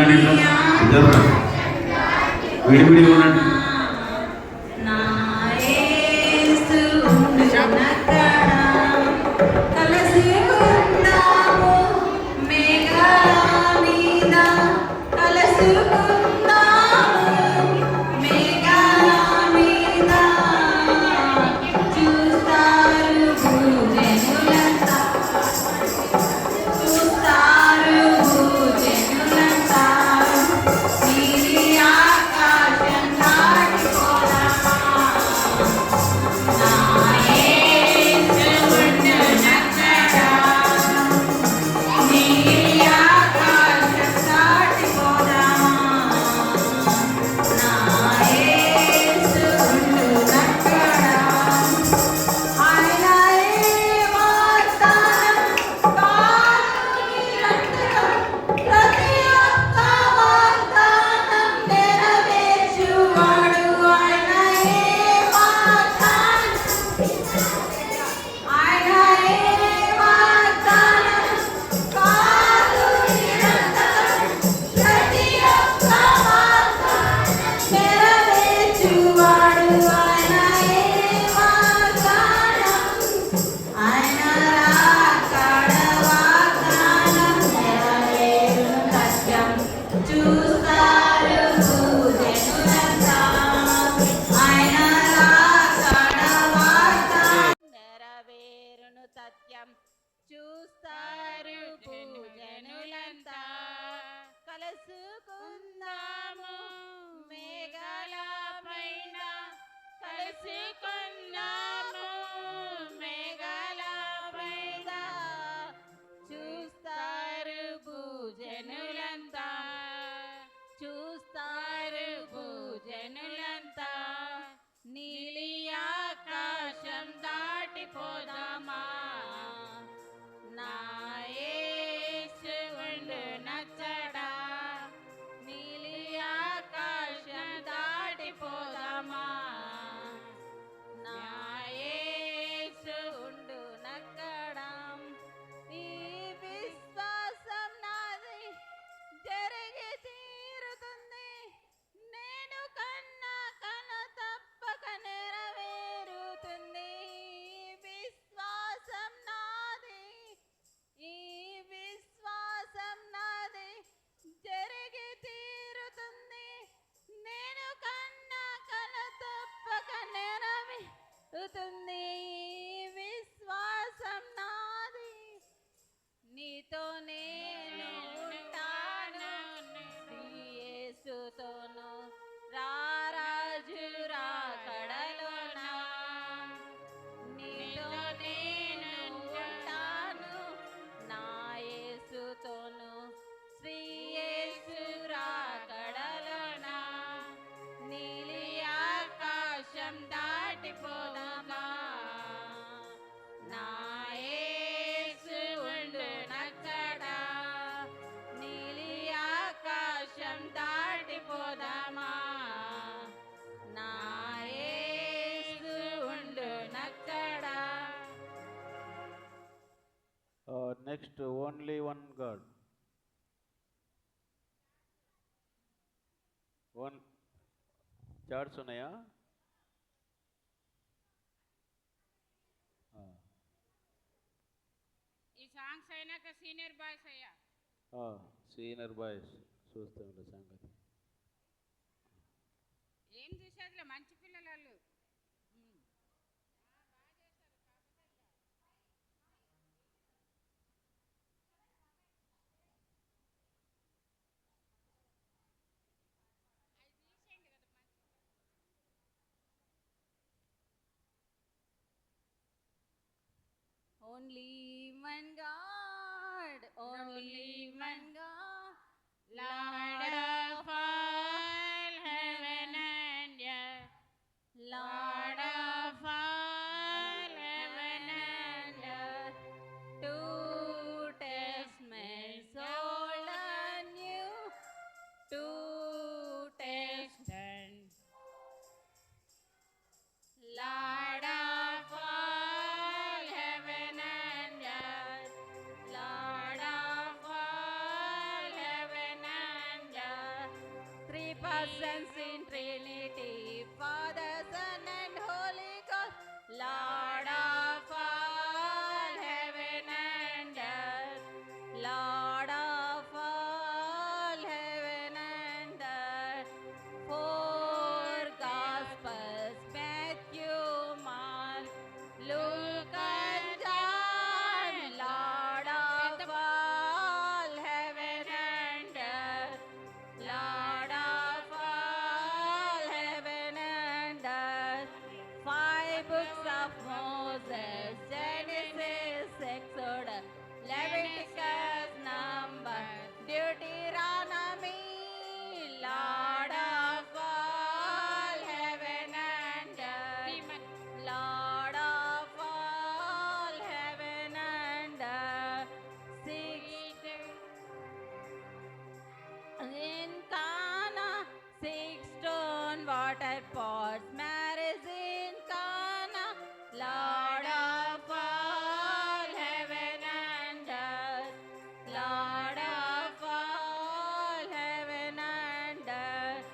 ఉండండి, ఇద్దరు విడివిడిగా ఉండండి. చూస్తారు పూజనులంతా కలుసుకుందాము మేఘాల పైన కలుసుకుందాము మేఘాల పైన చూస్తారు పూజనులంతా చూస్తారు పూజనులంతా నీలి ఆకాశం దాటిపోదామా నా యేసు ఉండు నచ్చడా నీలి ఆకాశం దాటిపోదామా నా యేసు ఉండు నక్కడా ఈ విశ్వాసం నాది జరిగి తీరుతుంది నేను కన్నా కల తప్పక నెరవేరుతుంది విశ్వాసం నాది ఈ విశ్వాసం నాది జరిగి తీరుతుంది నేను కన్నా కల తప్పక నెరవేరుతుంది విశ్వాసం నాది నీతో నేను ఉంటాను యేసుతోను రారాజు రాకడలోనా నీతో నేను ఉంటాను నా యేసుతోను శ్రీ యేసు రాకడలోనా నీలి ఆకాశం దాటిపోదామా నా యేసు ఉండు నచ్చడా నీలి ఆకాశం దాటిపోదామా నా యేసు ఉండు నచ్చడా next only one god. Charts ఉన్నాయా? ఈ సాంగ్స్ అయినాక సీనియర్ బాయ్స్ అయ్యా సీనియర్ బాయ్స్ చూస్తాం సంగతి. ఏం చూసేదిలే మంచి పిల్లలు వాళ్ళు Only one God, only one God, Lord of all heaven and earth, Lord of all heaven and earth, two testaments old and new, two testaments, Lord of all heaven and earth, Lord of all persons in Trinity, Father, Son, and Holy Ghost, Lord of all heaven and earth, Lord of all heaven and earth. Four Gospels, Matthew, Mark, Luke, and John, Lord of all heaven and earth, Lord of all heaven and earth. Five books of Moses, Genesis, Exodus, Leviticus, Numbers, Deuteronomy, Lord of all heaven and earth, Lord of all heaven and earth. Six in Cana, 6 stone water pots, marriage in Cana, Lord of all heaven and earth, Lord of all heaven and earth.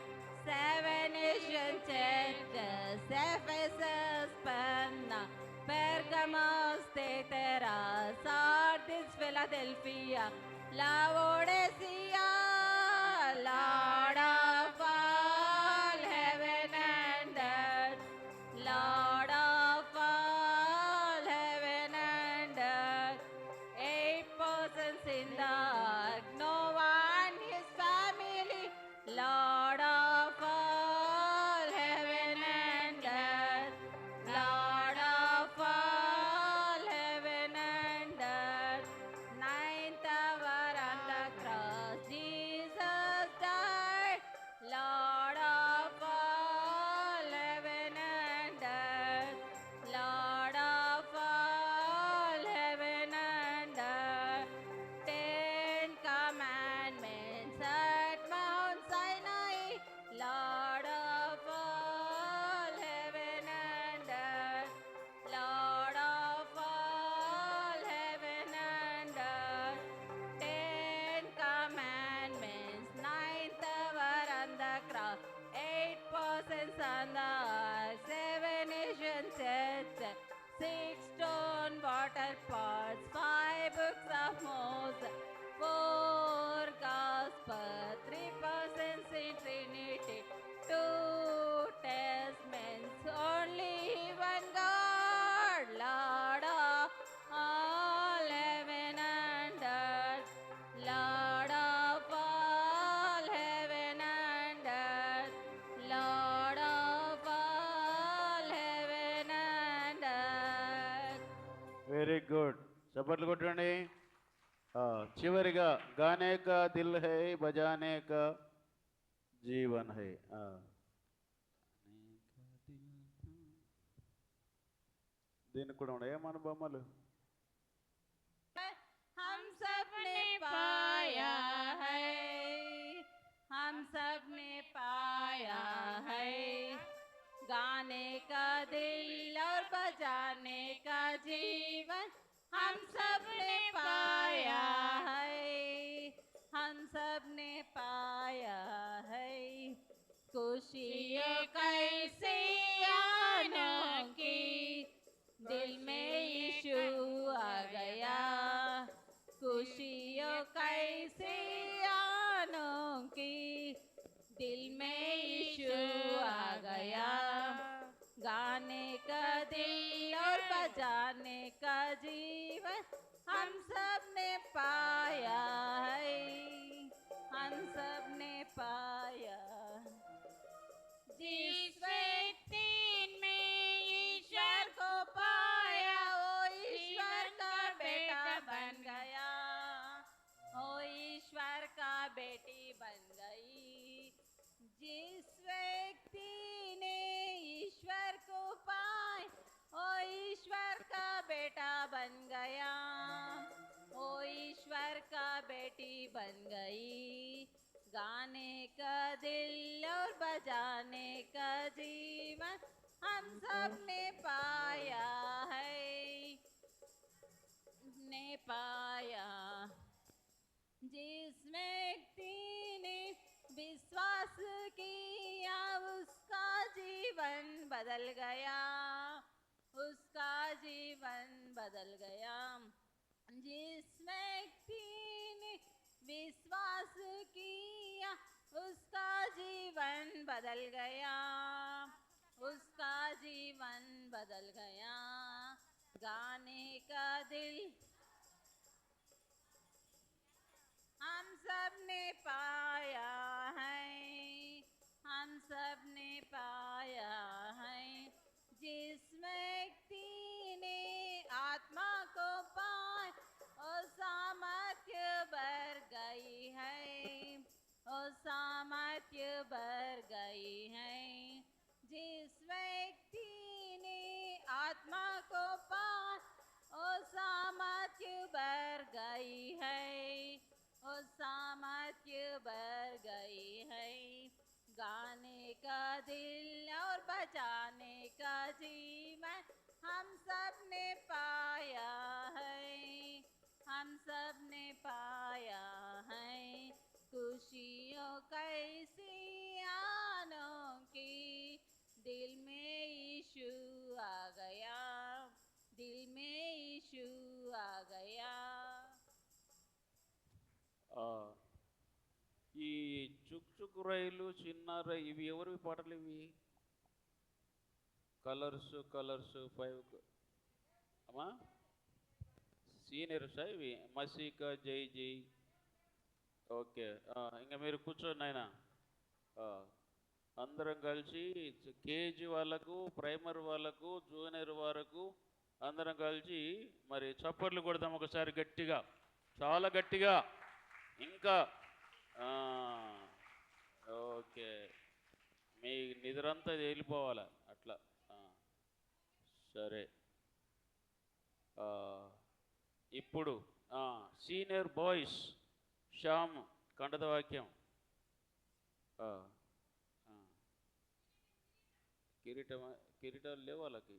7 Asian churches, Ephesus, Sparta, Pergamos, Thyatira, Sardis, Philadelphia, Laodicea, Lord of all heaven and earth, Lord of all heaven and earth. 8 persons in the ark, Noah and his family, Lord of all heaven and earth, Lord of all heaven and earth. 9th hour on the cross, Jesus died, Lord of all heaven and earth, Lord of all heaven and earth. 10 commandments at Mount Sinai, Lord of all heaven and earth, Lord of all heaven and earth. 10 commandments, 9th hour on the cross, 8 persons on the ark, 7 Asian churches, 6 stone water pots, 5 books of Moses, 4 Gospels, 3 persons in Trinity, 2 testaments, only one God, Lord of all heaven and earth, Lord of all heaven and earth, Lord of all heaven and earth. Very good చప్పట్లు కొట్టండి చివరిగా గానే కా Dil high బజానే కా Jeevan high దీనికి కూడా ఉన్నాయి మన బొమ్మలు हम सब ने पाया है, हम सब ने पाया है, गाने का दिल और बजाने का जीवन हम सब ने पाया है, हम सब ने पाया है। खुशियों कैसे अनोखी, दिल में यीशु आ गया, खुशियों कैसे अनोखी, दिल में यीशु आ गया, गाने का दिल और बजाने का जीवन हम सब ने पाया है, हम सब ने पाया। जिस व्यक्ति में ईश्वर को पाया, वो ईश्वर का बेटा बन गया, वो ईश्वर का बेटी बन गई। जिस व्यक्ति ने ईश्वर को पाया, वो ईश्वर का बेटा बन गया, वो ईश्वर का बेटी बन गई। गाने का दिल और बजाने का जीवन हम सब ने पाया है, ने पाया। जिस व्यक्ति ने विश्वास की बदल गया, उसका जीवन बदल गया। जिस व्यक्ति ने विश्वास किया, उसका जीवन बदल गया, उसका जीवन बदल गया। गाने का दिल हम सब ने पाया है, हम सब ने पाया है। जिस व्यक्ति ने आत्मा को पाया, ओ सामर्थ्य बढ़ गई है, ओ सामर्थ्य बढ़ गई है। जिस व्यक्ति ने आत्मा को पाया, ओ सामर्थ्य बढ़ गई है, ओ सामर्थ्य बढ़ गई है। गाने का दिल और बजाने का जीवन हम सब ने पाया है, हम सब ने पाया है। खुशियों कैसी अनोखी, दिल में यीशु आ गया, दिल में यीशु आ गया। ఆ, ఈ చుక్ చుక్ రైలు చిన్నార ఇవి ఎవరివి పాటలు ఇవి? కలర్స్ కలర్స్ 5 అమ్మా సీనియర్సా ఇవి? మసీక జై జై. ఓకే, ఇంకా మీరు కూర్చోండి ఆయన. అందరం కలిసి కేజీ వాళ్ళకు, ప్రైమరీ వాళ్ళకు, జూనియర్ వరకు అందరం కలిసి మరి చప్పట్లు కొడదాం ఒకసారి గట్టిగా, చాలా గట్టిగా. ఇంకా ఓకే, మీ నిద్రంతా వెళ్ళిపోవాలా అట్లా. సరే, ఇప్పుడు సీనియర్ బాయ్స్ శ్యామ్ కంఠత వాక్యం. కిరీటాలు లేవు వాళ్ళకి.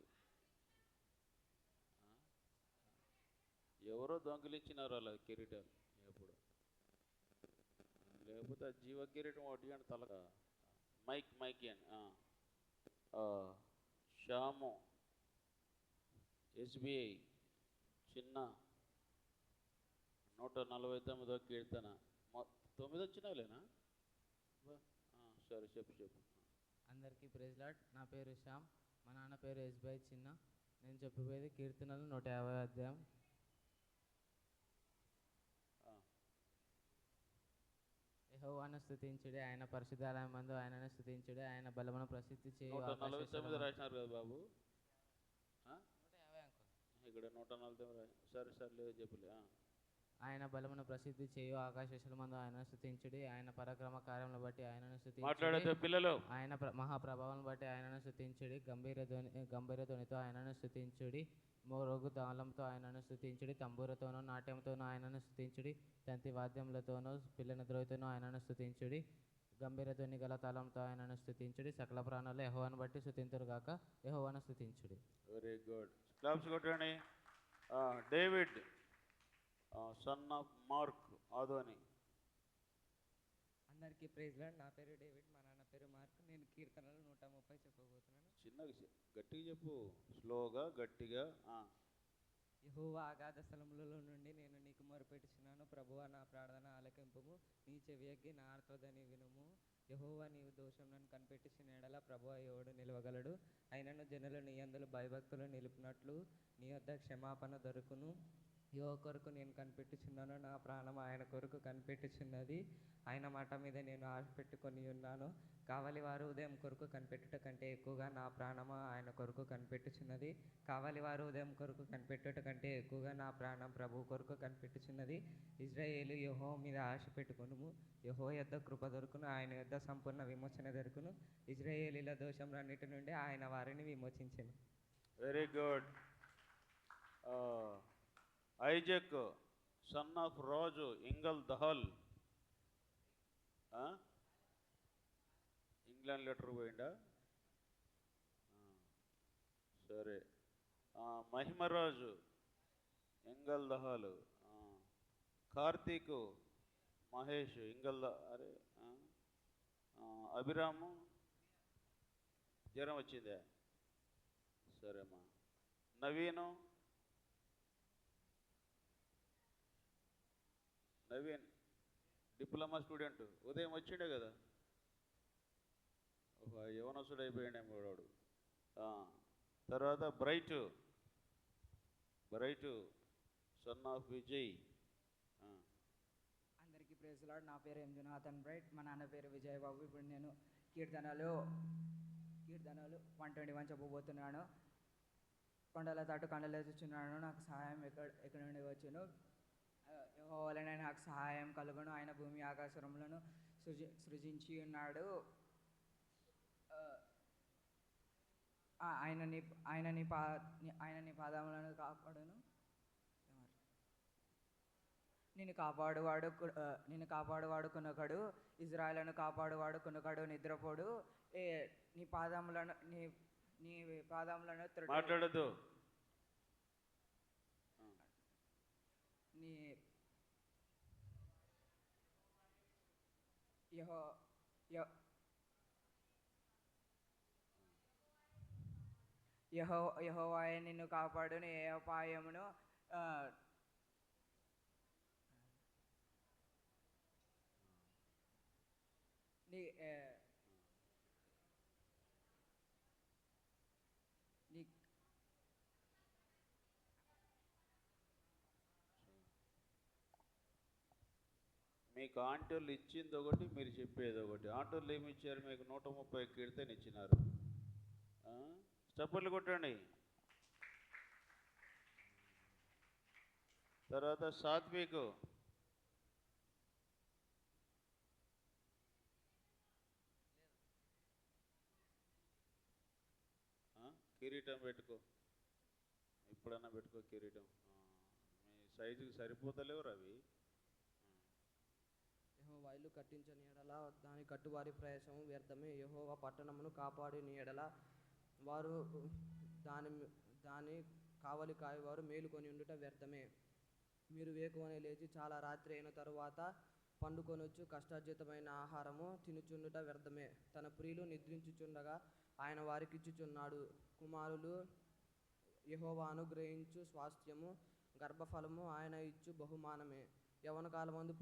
ఎవరో దొంగిలించినారు వాళ్ళకి కిరీటాలు ఎప్పుడు. లేకపోతే జీవ కిరీటం ఒకటి అంటే తలగా. మైక్ అని శ్యాము ఎస్బిఐ చిన్న 149వ కీర్తన 9 వచ్చినాలేనా? సరే చెప్పు. అందరికీ ప్రైజ్ లార్డ్. నా పేరు శ్యామ్, మా నాన్న పేరు ఎస్బిఐ చిన్న. నేను చెప్పబోయేది కీర్తనలు 150వ అధ్యాయం. యెహోవాను స్తుతించుడి, ఆయన పరిశుద్ధాలయమందు ఆయనను స్తుతించుడి, ఆయన బలమును ప్రసిద్ధి చేయు. 149 రాసినారు కదా బాబు, 150 అంకుల్. ఇక్కడ 149. సరే లేదు చెప్పులే. ఆయన బలమును ప్రసిద్ధి చేయు, ఆకాశమందు ఆయనను స్తుతించుడి, ఆయన పరాక్రమ కార్యములను బట్టి ఆయనను మాట్లాడే స్తుతించుడి, పిల్లలు. ఆయన మహాప్రభావం బట్టి ఆయనను స్తుతించుడి, గంభీర ధ్వనితో ఆయనను స్తుతించుడి, మోరగు తాళంతో ఆయనను స్తుతించుడి, తంబూరతోనూ నాట్యంతోనూ ఆయనను స్తుతించుడి, తంతి వాద్యములతోనూ పిల్లన ద్రోయితోనూ ఆయనను స్తుతించుడి, గంభీర ధ్వని గల తాళంతో ఆయనను స్తుతించుడి. సకల ప్రాణాలు యెహోవాను బట్టి స్తుతింతురు గాక, యెహోవాను స్తుతించుడి. వెరీ గుడ్, క్లాప్స్ కొట్టండి. David son of mark Adoni. అందరికీ ప్రైజ్ లార్డ్. నా పేరు డేవిడ్, మా నాన్న పేరు మార్క్. నేను కీర్తనలు 130 చెప్పబోతున్నాను. చిన్నగా గట్టిగా చెప్పు, స్లోగా గట్టిగా. యెహోవా అగాధ స్థలములలో నుండి నేను నీకు మొరపెట్టుచున్నాను. ప్రభువా, నా ప్రార్థన ఆలకింపుము, నీ చెవియగ్గి నా ఆర్తోదని వినుము. యెహోవా, నీవు దోషం నన్ను కనిపెట్టుచున్న ఎడల ప్రభువా ఎవడు నిలవగలడు? అయినను జనులు నీ యందు భయభక్తులు నిలుపునట్లు నీ వద్ద క్షమాపణ దొరుకును. యెహోవా కొరకు నేను కనిపెట్టుచున్నాను, నా ప్రాణం ఆయన కొరకు కనిపెట్టుచున్నది. ఆయన మాట మీద నేను ఆశ పెట్టుకొని ఉన్నాను. కావలి వారు ఉదయం కొరకు కనిపెట్టుట కంటే ఎక్కువగా నా ప్రాణము ఆయన కొరకు కనిపెట్టుచున్నది. కావలి వారు ఉదయం కొరకు కనిపెట్టుట కంటే ఎక్కువగా నా ప్రాణం ప్రభు కొరకు కనిపెట్టుచున్నది. ఇజ్రాయేలు, యెహోవా మీద ఆశ పెట్టుకొనుము. యెహోవా యొద్ద కృప దొరుకును, ఆయన యొద్ద సంపూర్ణ విమోచన దొరుకును. ఇజ్రాయేలీల దోషములన్నిటి నుండి ఆయన వారిని విమోచించెను. Very good. Isaac son of Raju ఇంగల్ దహల్. ఇంగ్లాండ్ లెటర్ పోయిండా? సరే. మహిమరాజు ఇంగల్ దహాలు. కార్తీకు మహేష్ ఇంగల్ అరే అభిరాము జ్వరం వచ్చిందే. సరేమ్మా. నవీను, నవీన్ డిప్లొమా స్టూడెంట్, ఉదయం వచ్చిండే కదా, యవనస్తుడు అయిపోయాడేమో వాడు. తర్వాత బ్రైట్, సన్ ఆఫ్ విజయ్. అందరికీ ప్రేజలాడు. నా పేరు జునాథన్ బ్రైట్, మా నాన్న పేరు విజయ్ బాబు. ఇప్పుడు నేను కీర్తనలు 121 చెప్పబోతున్నాను. కొండల తట్టు కండలు ఎదుచున్నాను, నాకు సహాయం ఎక్కడి నుండి వచ్చును. యెహోవావలనే నాకు సహాయం కలుగును. ఆయన భూమి ఆకాశములను సృజించి ఉన్నాడు. ఆయన నీ పాదములను కాపాడును. నిన్ను కాపాడువాడు కొనొకడు, ఇజ్రాయేలును కాపాడువాడు కొనొకడు నిద్రపోడు. నీ పాదములను మాట్లాడద్దు. నీ యెహోవాయే నిన్ను కాపాడును. ఏ అపాయమును నీ మీకు ఆంటోళ్ళు ఇచ్చింది ఒకటి, మీరు చెప్పేది ఒకటి. ఆంటోళ్ళు ఏమి ఇచ్చారు మీకు? 130 కీర్తన ఇచ్చినారు. చప్పట్లు కొట్టండి. తర్వాత సాత్విక్, కిరీటం పెట్టుకో, ఎప్పుడన్నా పెట్టుకో కిరీటం. మీ సైజుకి సరిపోతలేవు రవి. యెహోవా ఇల్లు కట్టించని ఎడల దాని కట్టువారి ప్రయాసము వ్యర్థమే. యెహోవా పట్టణమును కాపాడిని ఎడల వారు దాని కావలి కాయవారు మేలుకొని ఉండుట వ్యర్థమే. మీరు వేకువనే లేచి చాలా రాత్రి అయిన తరువాత పండుకొనొచ్చు కష్టార్జితమైన ఆహారము తినుచుండుట వ్యర్థమే. తన ప్రియులు నిద్రించుచుండగా ఆయన వారికిచ్చుచున్నాడు. కుమారులు యెహోవా అనుగ్రహించు స్వాస్థ్యము, గర్భఫలము ఆయన ఇచ్చు బహుమానమే. యవన కాలమందు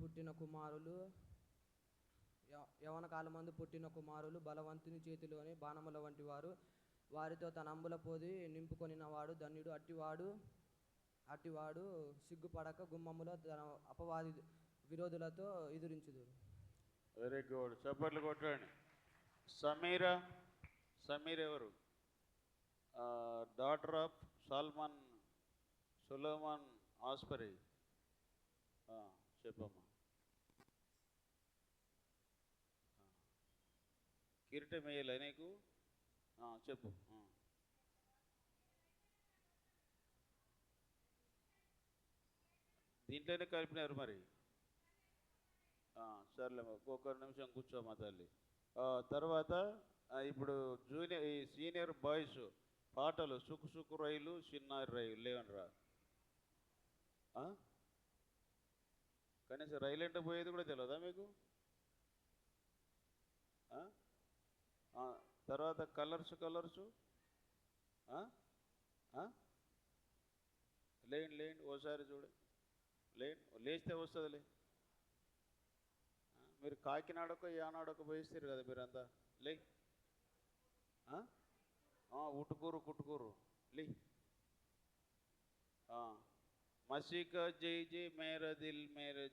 పుట్టిన కుమారులు బలవంతుని చేతిలోని బాణముల వంటి వారు. వారితో తన అంబుల పొది నింపుకొనినవాడు ధన్యుడు. అట్టివాడు సిగ్గుపడక గుమ్మములో తన అపవాది విరోధులతో ఎదురించుదు. వెరీ గుడ్, చప్పట్లు కొట్టండి. సమీర్ ఎవరు? Daughter of Solomon Aspari. చెప్పమ్మా. కిరీటం వేయాలి నీకు? చెప్పు. దీంట్లోనే కలిపినారు మరి. సర్లేమ్మా, ఒక్కొక్క నిమిషం కూర్చోమ్మా తల్లి. తర్వాత ఇప్పుడు సీనియర్ బాయ్స్ పాటలు సుకు రైలు, చిన్నారి రైలు లేవనరా. కనీసం రైలు అంటే పోయేది కూడా తెలియదా మీకు? తర్వాత కలర్స్ లేండి ఓసారి చూడు. లేస్తే వస్తుందిలే. మీరు కాకినాడకో యానాడకో పోయిస్తారు కదా మీరంతా. లే కుట్టుకూరు లే. మసీకా జై జై మేరా దిల్ మేరా,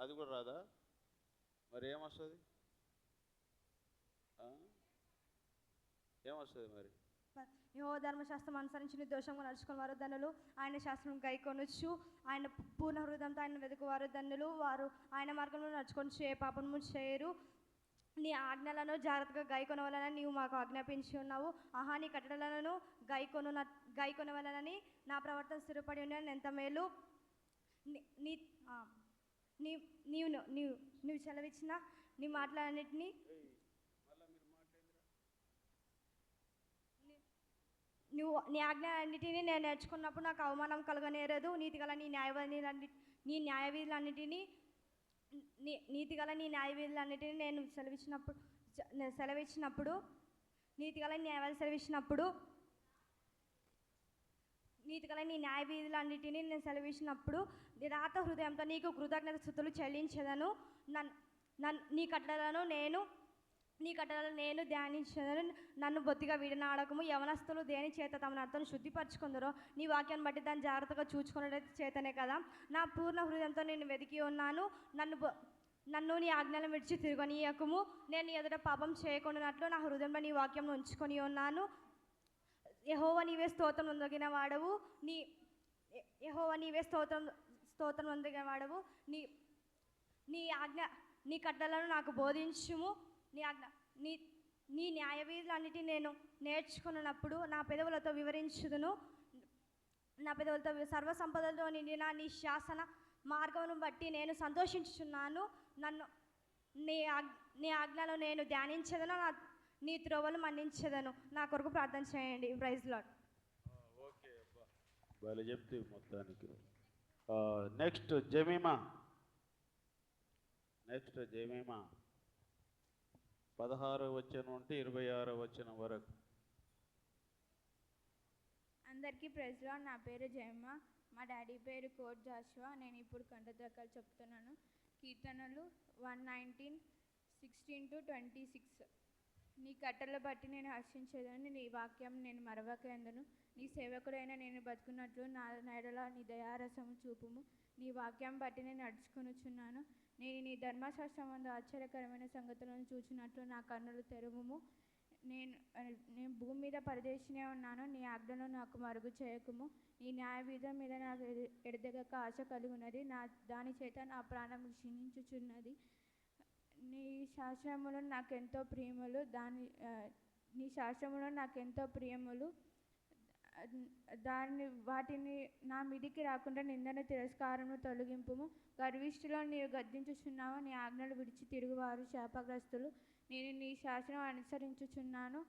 అది కూడా రాదా? మరి ఏమొస్తుంది? ఏమొస్తుంది మరి? యెహోవా ధర్మశాస్త్రం అనుసరించి నిర్దోషంగా నడుచుకుని వారు ధన్యులు. ఆయన శాస్త్రం గైకొనొచ్చు. ఆయన పూర్ణ హృదయంతో ఆయన వెతుకువారు ధన్యులు. వారు ఆయన మార్గంలో నడుచుకొని ఏ పాపము చేయరు. నీ ఆజ్ఞలను జాగ్రత్తగా గైకొనవలనని నీవు మాకు ఆజ్ఞాపించి ఉన్నావు. నీ కట్టడలను గైకొనవలనని నా ప్రవర్తన స్థిరపడి ఉన్నాను. ఎంత మేలు నీవు సెలవిచ్చిన నీ మాటలన్నిటినీ నీ ఆజ్ఞలన్నిటినీ నేను నేర్చుకున్నప్పుడు నాకు అవమానం కలగనేరదు. నీతిగల నీ న్యాయవిధులన్నిటినీ నేను సెలవిచ్చినప్పుడు నీతిగల న్యాయవాది సెలవిచ్చినప్పుడు నీతిగల నీ న్యాయ విధులన్నిటినీ నేను సెలవిచ్చినప్పుడు నిరాత హృదయంతో నీకు కృతజ్ఞత స్థుతులు చెల్లించదను. నీ కట్టడలను నేను ధ్యానించదను. నన్ను బొత్తిగా విడనాడకము. యవనస్తులు దేని చేత తమ నడతను శుద్ధిపరచుకుందరో నీ వాక్యాన్ని బట్టి దాన్ని జాగ్రత్తగా చూచుకునే చేతనే కదా. నా పూర్ణ హృదయంతో నేను వెతికి ఉన్నాను. నన్ను నీ ఆజ్ఞలను విడిచి తిరగనీయకము. నేను నీ ఎదుట పాపం చేయకుండానట్లు నా హృదయంలో నీ వాక్యం ఉంచుకొని ఉన్నాను. యెహోవా నీవే స్తోత్రం పొందగిన వాడవు. యెహోవా నీవే స్తోత్రం పొందగిన వాడవు. నీ కట్టలను నాకు బోధించుము. నీ న్యాయ విధులన్నిటిని నేను నేర్చుకున్నప్పుడు నా పెదవులతో వివరించుదును. నా పెదవులతో సర్వ సంపదలతో నిండిన నీ శాసన మార్గమును బట్టి నేను సంతోషించుచున్నాను. నీ ఆజ్ఞలో నేను ధ్యానించదను. నీ త్రోవలు మన్నించదను. నా కొరకు ప్రార్థన చేయండి. Praise lord. ఓకే అబ్బా, వాళ్ళు చెప్తే మొత్తానికి. నెక్స్ట్ జమీమా 16వ వచనం నుండి 26వ వచనం వరకు. అందరికీ ప్రైజ్ లార్డ్. నా పేరు జయమ్మ. మా డాడీ పేరు కోట్ జాషువా. నేను ఇప్పుడు కంటద్రకాలు చెప్తున్నాను. కీర్తనలు 119:16-26. నీ కట్టలు బట్టి నేను హర్షించేదని, నీ వాక్యం నేను మరవకందును. నీ సేవకుడైన నేను బతుకున్నట్లు నా ఎడల నీ దయారసము చూపుము. నీ వాక్యం బట్టి నేను నడుచుకొనుచున్నాను. నేను నీ ధర్మశాస్త్రమందు ఆశ్చర్యకరమైన సంగతులను చూచినట్లు నా కన్నులు తెరువుము. నేను భూమి మీద పరదేశినే ఉన్నాను. నీ ఆజ్ఞను నాకు మరుగు చేయకుము. నీ న్యాయ విధం మీద నాకు ఎడదెగక ఆశ కలుగున్నది. దాని చేత నా ప్రాణం క్షీణించుచున్నది. నీ శాస్త్రములు నాకెంతో ప్రియములు. వాటిని నా మీదికి రాకుండా నిందను తిరస్కారము తొలగింపుము. గర్విష్ఠులో నీవు గద్దించుచున్నావు. నీ ఆజ్ఞలు విడిచి తిరుగువారు శాపగ్రస్తులు. నేను నీ శాసనం అనుసరించుచున్నాను.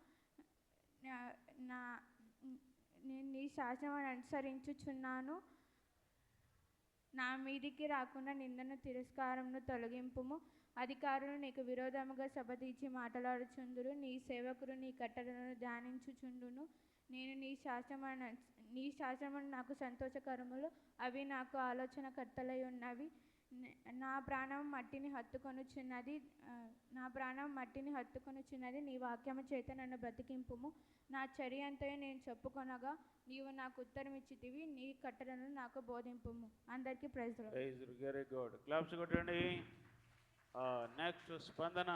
నా మీదికి రాకుండా నిందను తిరస్కారమును తొలగింపుము. అధికారులు నీకు విరోధముగా సభ తీర్చి మాట్లాడుచుందురు. నీ సేవకులు నీ కట్టడలను ధ్యానించుచుండును. నేను నీ శాస్త్రములు నాకు సంతోషకరములు. అవి నాకు ఆలోచనకర్తలై ఉన్నవి. నా ప్రాణం మట్టిని హత్తుకొనుచున్నది. నీ వాక్యము చేత నన్ను బ్రతికింపుము. నా చర్య అంతయు నేను చెప్పుకొనగా నీవు నాకు ఉత్తరం ఇచ్చితివి. నీ కట్టడలను నాకు బోధింపుము. అందరికీ praise lord. Very good. Claps కొట్టండి. నెక్స్ట్ స్పందన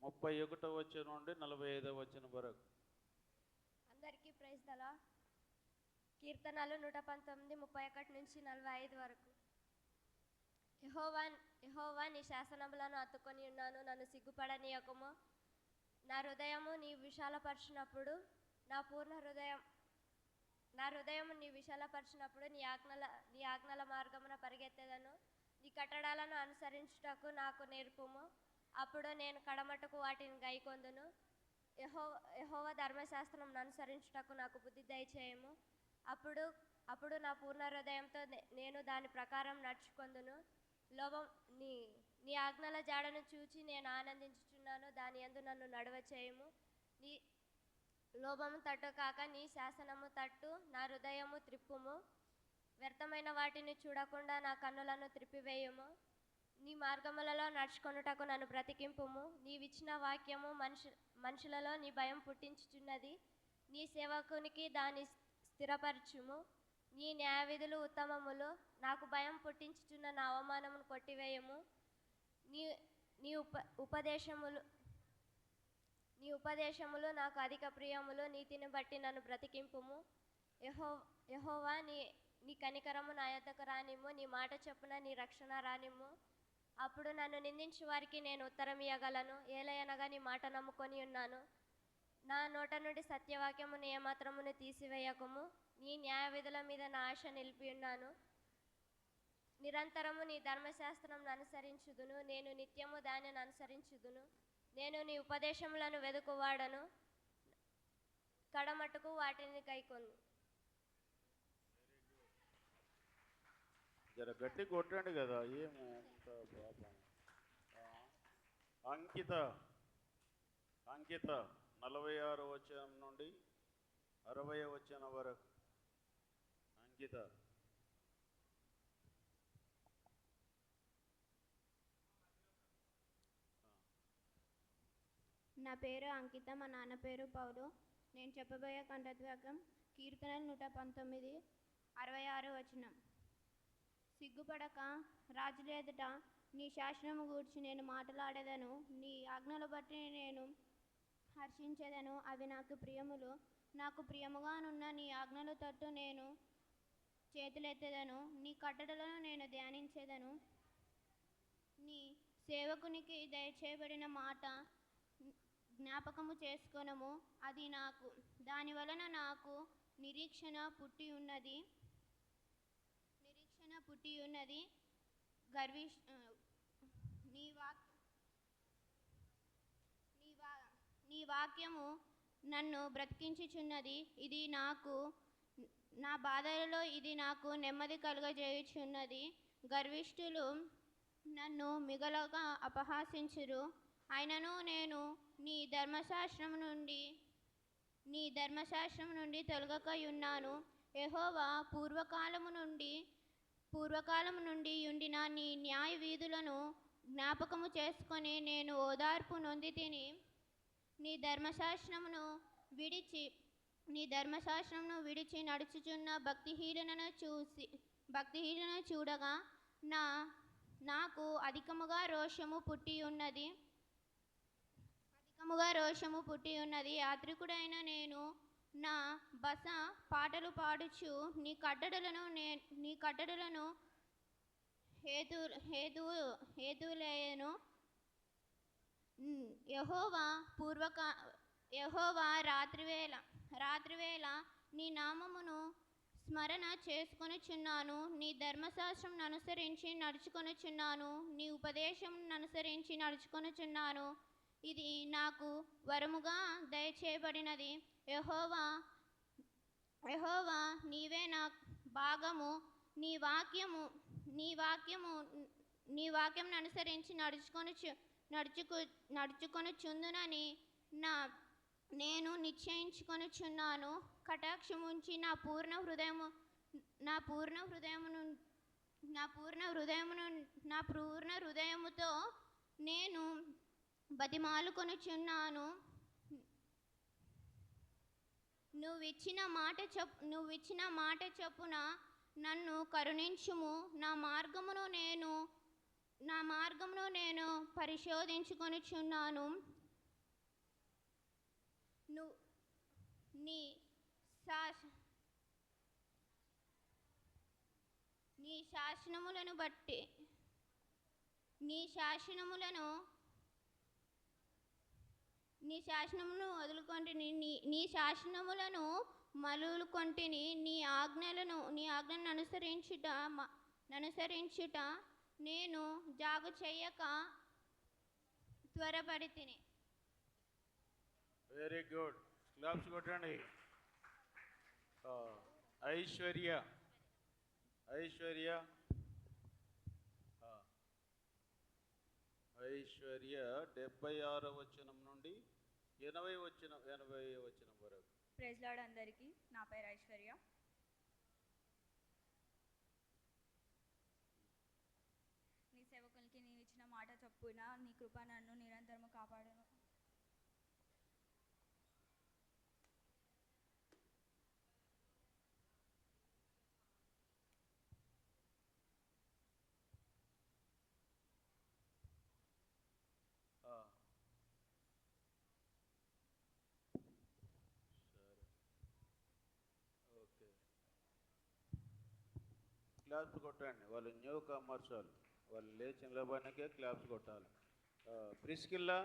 31వ వచనం నుండి 45వ వచనం వరకు. అందరికీ ప్రైజ్ ద లార్డ్. కీర్తనలు 119:31-45 వరకు. యెహోవా నీ శాసనములను అత్తుకొని ఉన్నాను. నన్ను సిగ్గుపడనీయకుము. నా హృదయము నీ విశాలపరిచినప్పుడు నీ ఆజ్ఞల మార్గమున పరిగెత్తెదను. నీ కట్టడాలను అనుసరించుటకు నాకు నేర్పుము. అప్పుడు నేను కడమట్టుకు వాటిని గైకొందును. యెహోవా ధర్మశాస్త్రం అనుసరించుటకు నాకు బుద్ధి దయచేయము. అప్పుడు నా పూర్ణ హృదయంతో నేను దాని ప్రకారం నడుచుకొందును. నీ ఆజ్ఞల జాడను చూచి నేను ఆనందించుచున్నాను. దాని యందు నన్ను నడవ చేయము. నీ లోభము తట్టు కాక నీ శాసనము తట్టు నా హృదయము త్రిప్పుము. వ్యర్థమైన వాటిని చూడకుండా నా కన్నులను త్రిప్పివేయుము. నీ మార్గములలో నడుచుకొనుటకు నన్ను బ్రతికింపుము. నీవిచ్చిన వాక్యము మనుషులలో నీ భయం పుట్టించుచున్నది. నీ సేవకునికి దాన్ని స్థిరపరచుము. నీ న్యాయవిధులు ఉత్తమములు. నాకు భయం పుట్టించుచున్న నా అవమానమును కొట్టివేయము. నీ ఉపదేశములు నాకు అధిక ప్రియములు. నీతిని బట్టి నన్ను బ్రతికింపుము. యెహోవా నీ కనికరము నా యొద్దకు రానిమ్ము. నీ మాట చొప్పున నీ రక్షణ రానిమ్ము. అప్పుడు నన్ను నిందించు వారికి నేను ఉత్తరం ఇయ్యగలను. ఏలయనగా నీ మాట నమ్ముకొని ఉన్నాను. నా నోట నుండి సత్యవాక్యమును ఏమాత్రమును తీసివేయకము. నీ న్యాయ విధుల మీద నా ఆశ నిలిపి ఉన్నాను. నిరంతరము నీ ధర్మశాస్త్రం అనుసరించుదును. నేను నిత్యము దానిని అనుసరించుదును. నేను నీ ఉపదేశములను వెదుకువాడను. కడమట్టుకు వాటిని గైకొను. జర గట్టి కొట్టండి కదా. ఏమో అంకిత 46 వచనం నుండి 60 వచనం వరకు. అంకిత. నా పేరు అంకిత, మా నాన్న పేరు పౌలు. నేను చెప్పబోయే కంఠత్వాకం కీర్తనలు 119, 66 వచనం. సిగ్గుపడక రాజుల ఎదుట నీ శాసనము గూర్చి నేను మాట్లాడేదను, నీ ఆజ్ఞలు బట్టి నేను హర్షించేదను. అవి నాకు ప్రియములు. నాకు ప్రియముగానున్న నీ ఆజ్ఞల తట్టు నేను చేతులెత్తేదను. నీ కట్టడలను నేను ధ్యానించేదను. నీ సేవకునికి దయచేయబడిన మాట జ్ఞాపకము చేసుకొనము. అది నాకు దాని వలన నాకు నిరీక్షణ పుట్టి ఉన్నది. నీ వాక్యము నన్ను బ్రతికించుచున్నది. ఇది నాకు నా బాధలలో ఇది నాకు నెమ్మది కలుగజేయుచున్నది. గర్విష్ఠులు నన్ను మిగలగా అపహాసించురు. అయినను నేను నీ ధర్మశాస్త్రము నుండి తొలగకయున్నాను. యెహోవా పూర్వకాలము నుండి ఉండిన నీ న్యాయ వీధులను జ్ఞాపకము చేసుకొని నేను ఓదార్పు నొంది తిని. నీ ధర్మశాస్త్రమును విడిచి నడుచుచున్న భక్తిహీనను చూడగా నాకు అధికముగా రోషము పుట్టి ఉన్నది. యాత్రికుడైన నేను నా బస పాటలు పాడుచు నీ కట్టడలను హేతులేయను. యెహోవా రాత్రివేళ నీ నామమును స్మరణ చేసుకొనుచున్నాను. నీ ధర్మశాస్త్రం అనుసరించి నడుచుకొనుచున్నాను. నీ ఉపదేశం అనుసరించి నడుచుకొనుచున్నాను. ఇది నాకు వరముగా దయచేయబడినది. యెహోవా నీవే నా భాగము. నీ వాక్యం అనుసరించి నడుచుకొనుచుందునని నేను నిశ్చయించుకొనుచున్నాను. కటాక్షముంచి నా పూర్ణ హృదయముతో నేను బతిమాలుకొనుచున్నాను. నువ్విచ్చిన మాట చొప్పున నన్ను కరుణించుము. నా మార్గమును నేను పరిశోధించుకొనుచున్నాను. నీ శాసనములను బట్టి నీ శాసనమును వదులుకొంటిని. నీ శాసనములను మలులుకొంటిని. నీ ఆజ్ఞలను అనుసరించుట నేను జాగు చేయక త్వరపడితిని. Very good. క్లాప్స్ కొట్టండి. ఐశ్వర్య 76 వచనం నుండి 80 వచనం వరకు. ప్రైజ్ లార్డ్ అందరికీ. నా పేరు ఐశ్వర్య. నీ సేవకునికి నేను ఇచ్చిన మాట చొప్పున నీ కృప నన్ను నిరంతరము కాపాడును. క్లాప్స్ కొట్టండి. వాళ్ళు న్యూ కమర్స్ వాళ్ళు లేచి నిలబడినకే క్లాప్స్ కొట్టాలి. ప్రిస్కిల్లా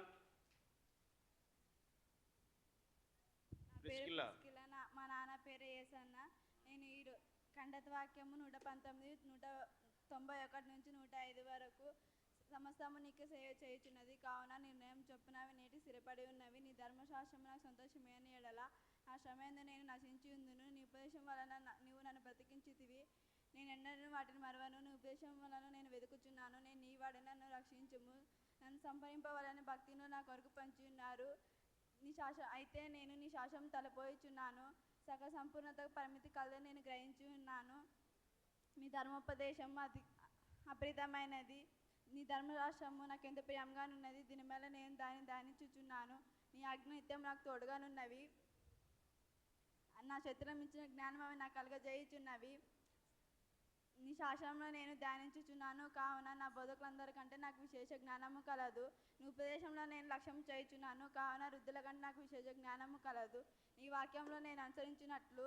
మా నాన్న పేరు ఏసన్న. నేను ఈ ఖండత్వాక్యము 119, 191 నుంచి 105 వరకు. సమస్తము నీకు సేవ చేయుచున్నది కావున నిర్ణయం చొప్పునవి నేటి స్థిరపడి ఉన్నవి. నీ ధర్మశాస్త్రము నాకు సంతోషమైన ఎడల ఆ శ్రమయందు నేను నశించి ఉందును. నీ ఉపదేశం వలన నీవు నన్ను బ్రతికించితివి. నేను ఎన్నడూ వాటిని మరవను. నీ ఉపదేశం వలన నేను వెతుకుచున్నాను. నేను నీ వాడిని, నన్ను రక్షించుము. నన్ను సంపరింపవలని భక్తిను నా కొరకు పంచి ఉన్నారు. అయితే నేను నీ శాసనం తలపోయిచున్నాను. సకల సంపూర్ణతకు పరిమితి కలదని నేను గ్రహించి ఉన్నాను. నీ ధర్మోపదేశం అపరితమైనది. నీ ధర్మరాష్ట్రము నాకు ఎంతో ప్రియంగానున్నది. దీని వల్ల నేను దాన్ని ధ్యానించుచున్నాను. నీ ఆజ్ఞ నిత్యం నాకు తోడుగానున్నవి. నా శత్రువుల మించిన జ్ఞానం అవి నాకు కలుగజేయుచున్నవి. నీ శాసనంలో నేను ధ్యానించుచున్నాను కావున నా బోధకులందరికంటే నాకు విశేష జ్ఞానము కలదు. నీ ఉపదేశంలో నేను లక్ష్యం చేయుచున్నాను కావున వృద్ధుల కంటే నాకు విశేష జ్ఞానము కలదు. నీ వాక్యంలో నేను అనుసరించినట్లు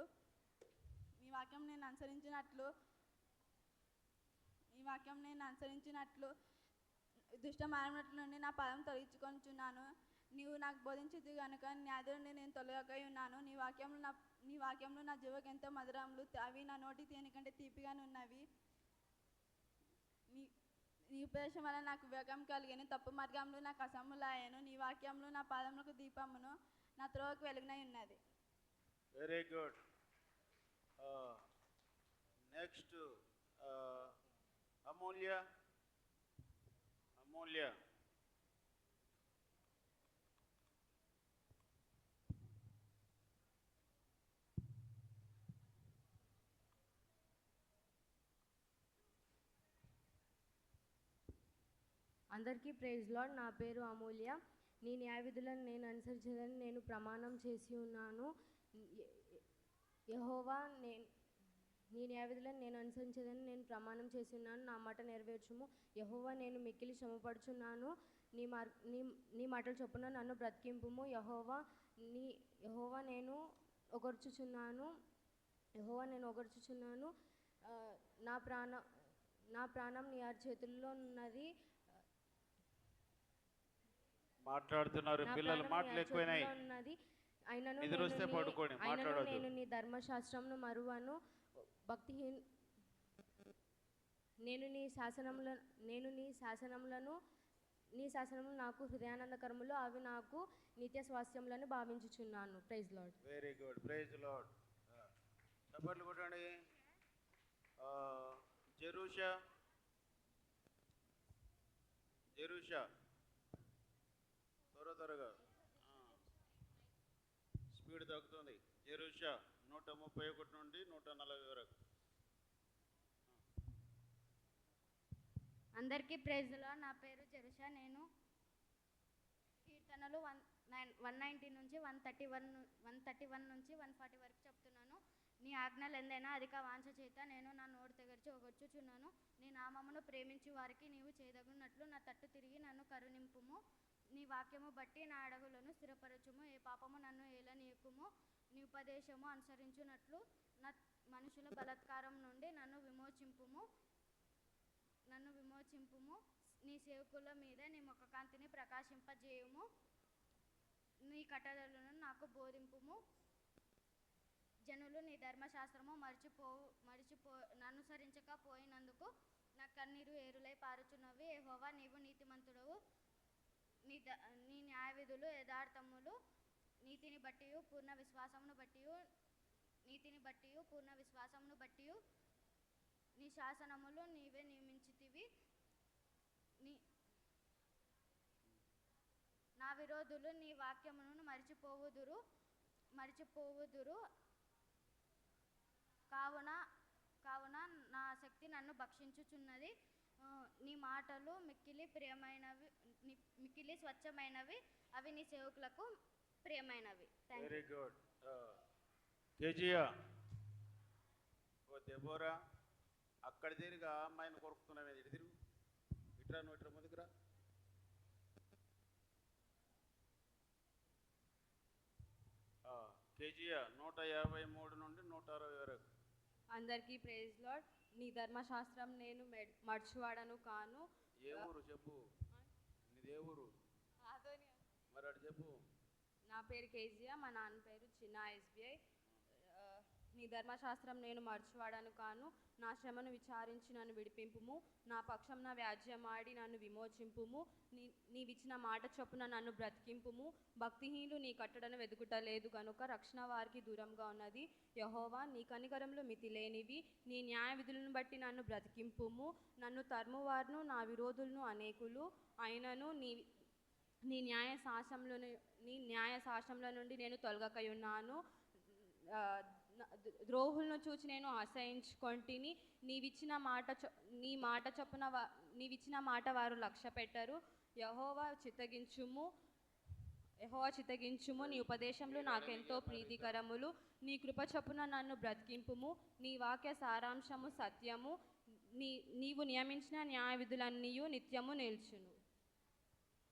దుష్ట మార్గముల నుండి నా పాదం తొలగించుకొనుచున్నాను. నీవు నాకు బోధించితివి గనుక న్యాయం నుండి నేను తొలగకై ఉన్నాను. నీ వాక్యంలో నా జీవకు ఎంతో మధురములు. అవి నా నోటి తేనె కంటే తీపిగానున్నవి. నీ ఉపదేశం వల్ల నాకు వివేకం కలిగాను. తప్పు మార్గంలో నాకు అసమ్ములాయను. నీ వాక్యంలో నా పాదములకు దీపమును, నా త్రోవకు వెలుగునై ఉన్నది. Very good. నెక్స్ట్ అమూల్య. అందరికీ ప్రైజ్ లార్డ్. నా పేరు అమూల్య. నీ న్యాయవిధులను నేను అనుసరించదని నేను ప్రమాణం చేసి ఉన్నాను. యెహోవా, నీ న్యాయవిధులను నేను అనుసరించదని నేను ప్రమాణం చేసి ఉన్నాను. నా మాట నెరవేర్చుము. యెహోవా, నేను మిక్కిలి శ్రమపడుచున్నాను. నీ మాటలు చొప్పున నన్ను బ్రతికింపుము. యెహోవా, నేను ఒగర్చుచున్నాను. నా ప్రాణం నీ చేతుల్లో ఉన్నది. మాట్లాడుతున్నారు పిల్లలు, మాటలు ఎక్కువైనాయి. అయినను నేను నీ ధర్మశాస్త్రమును మరువను. నేను నీ శాసనములు నాకు హృదయానందకరములు. అవి నాకు నిత్య స్వాస్థ్యములను భావించుచున్నాను. Praise lord. Very good. Praise Lord. చప్పట్లు కొట్టండి. జెరూషా త్వరగా స్పీడ్ తగ్గుతుంది. జెరూషా 131 నుండి 140 వరకు. అందరికీ ప్రైజ్ లార్డ్. నా పేరు జెరూషా. నేను కీర్తనలు 190 నుంచి 131 నుంచి 140 వరకు చెప్తున్నాను. నీ ఆజ్ఞలు ఎందైనా అధిక వాంఛ చేత నేను నా నోరు తెగర్చి ఒగర్చుచున్నాను. నీ నామమును ప్రేమించి వారికి నీవు చేయదగినట్లు నా తట్టు తిరిగి నన్ను కరుణింపుము. నీ వాక్యము బట్టి నా అడుగులను స్థిరపరచుము. ఏ పాపము నన్ను ఏలనీయకుము. నీ ఉపదేశము అనుసరించున్నట్లు నా మనుషుల బలాత్కారం నుండి నన్ను విమోచింపుము. నీ సేవకుల మీద నీ ముఖకాంతిని ప్రకాశింపజేయుము. నీ కట్టడలను నాకు బోధింపుము. జనులు నీ ధర్మశాస్త్రము అనుసరించకపోయినందుకు నా కన్నీరు ఏరులై పారుచున్నవి. యెహోవా, నీవు నీతిమంతుడవు. నీ న్యాయవిధులు యథార్థములు. నీతిని బట్టియు పూర్ణ విశ్వాసమును బట్టియు నీ శాసనములు నీవే నియమించితివి. నా విరోధులు నీ వాక్యమును మరిచిపోవుదురు. కావున నా శక్తి నన్ను భక్షించుచున్నది. నీ మాటలు మిక్కిలి స్వచ్ఛమైనవి. అవి నీ సేవకులకు ప్రియమైనవి. Very good. కేజియా. ఓ దెబోరా, అక్కడ తిరిగా అమ్మాయిని కొరుకుతున్నావు. ఇటు తిరుగు. ఇట్రా, నువ్వు ఇట్రా ముందుకురా. కేజియా 153 నుండి 160 వరకు. అందరికీ ప్రైజ్ లార్డ్. నీ ధర్మశాస్త్రం నేను మర్చివాడను కాను. ఏ ఊరు చెప్పు? నీదే ఊరు? మరి అటు చెప్పు. నా పేరు కేజియా, మా నాన్న పేరు చిన్న SBI. నీ ధర్మశాస్త్రం నేను మర్చివాడను కాను. నా శ్రమను విచారించి నన్ను విడిపింపుము. నా పక్షం నా వ్యాజ్యమాడి నన్ను విమోచింపుము. నీవిచ్చిన మాట చొప్పున నన్ను బ్రతికింపుము. భక్తిహీనులు నీ కట్టడను వెతుకుటలేదు కనుక రక్షణ వారికి దూరంగా ఉన్నది. యెహోవా, నీ కనికరములు మితిలేనివి. నీ న్యాయ విధులను బట్టి నన్ను బ్రతికింపుము. నన్ను తరుమువారును నా విరోధులను అనేకులు. అయినను నీ న్యాయ శాసనంలో నీ న్యాయ శాసనంలో నుండి నేను తొలగకయున్నాను. ద్రోహులను చూచి నేను అసహించుకొంటిని. నీ మాట చొప్పున నీవిచ్చిన మాట వారు లక్ష్య పెట్టరు. యెహోవా చిత్తగించుము. నీ ఉపదేశములు నాకెంతో ప్రీతికరములు. నీ కృప చొప్పున నన్ను బ్రతికింపుము. నీ వాక్య సారాంశము సత్యము. నీవు నియమించిన న్యాయ విధులన్నీయు నిత్యము నిల్చును.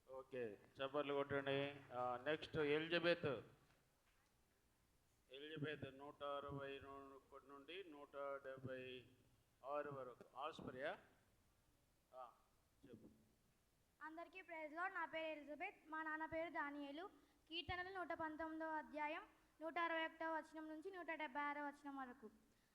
ఓకే, చప్పట్లు కొట్టండి. నెక్స్ట్ ఎలిజబెత్ 161 నుండి 176 వరకు. ఆస్పర్య చెప్పు. అందరికీ ప్రైజ్లో. నా పేరు ఎలిజబెత్, మా నాన్న పేరు దానియేలు. కీర్తనలు 119వ అధ్యాయం 161వ వచనం నుంచి 176వ వచనం వరకు.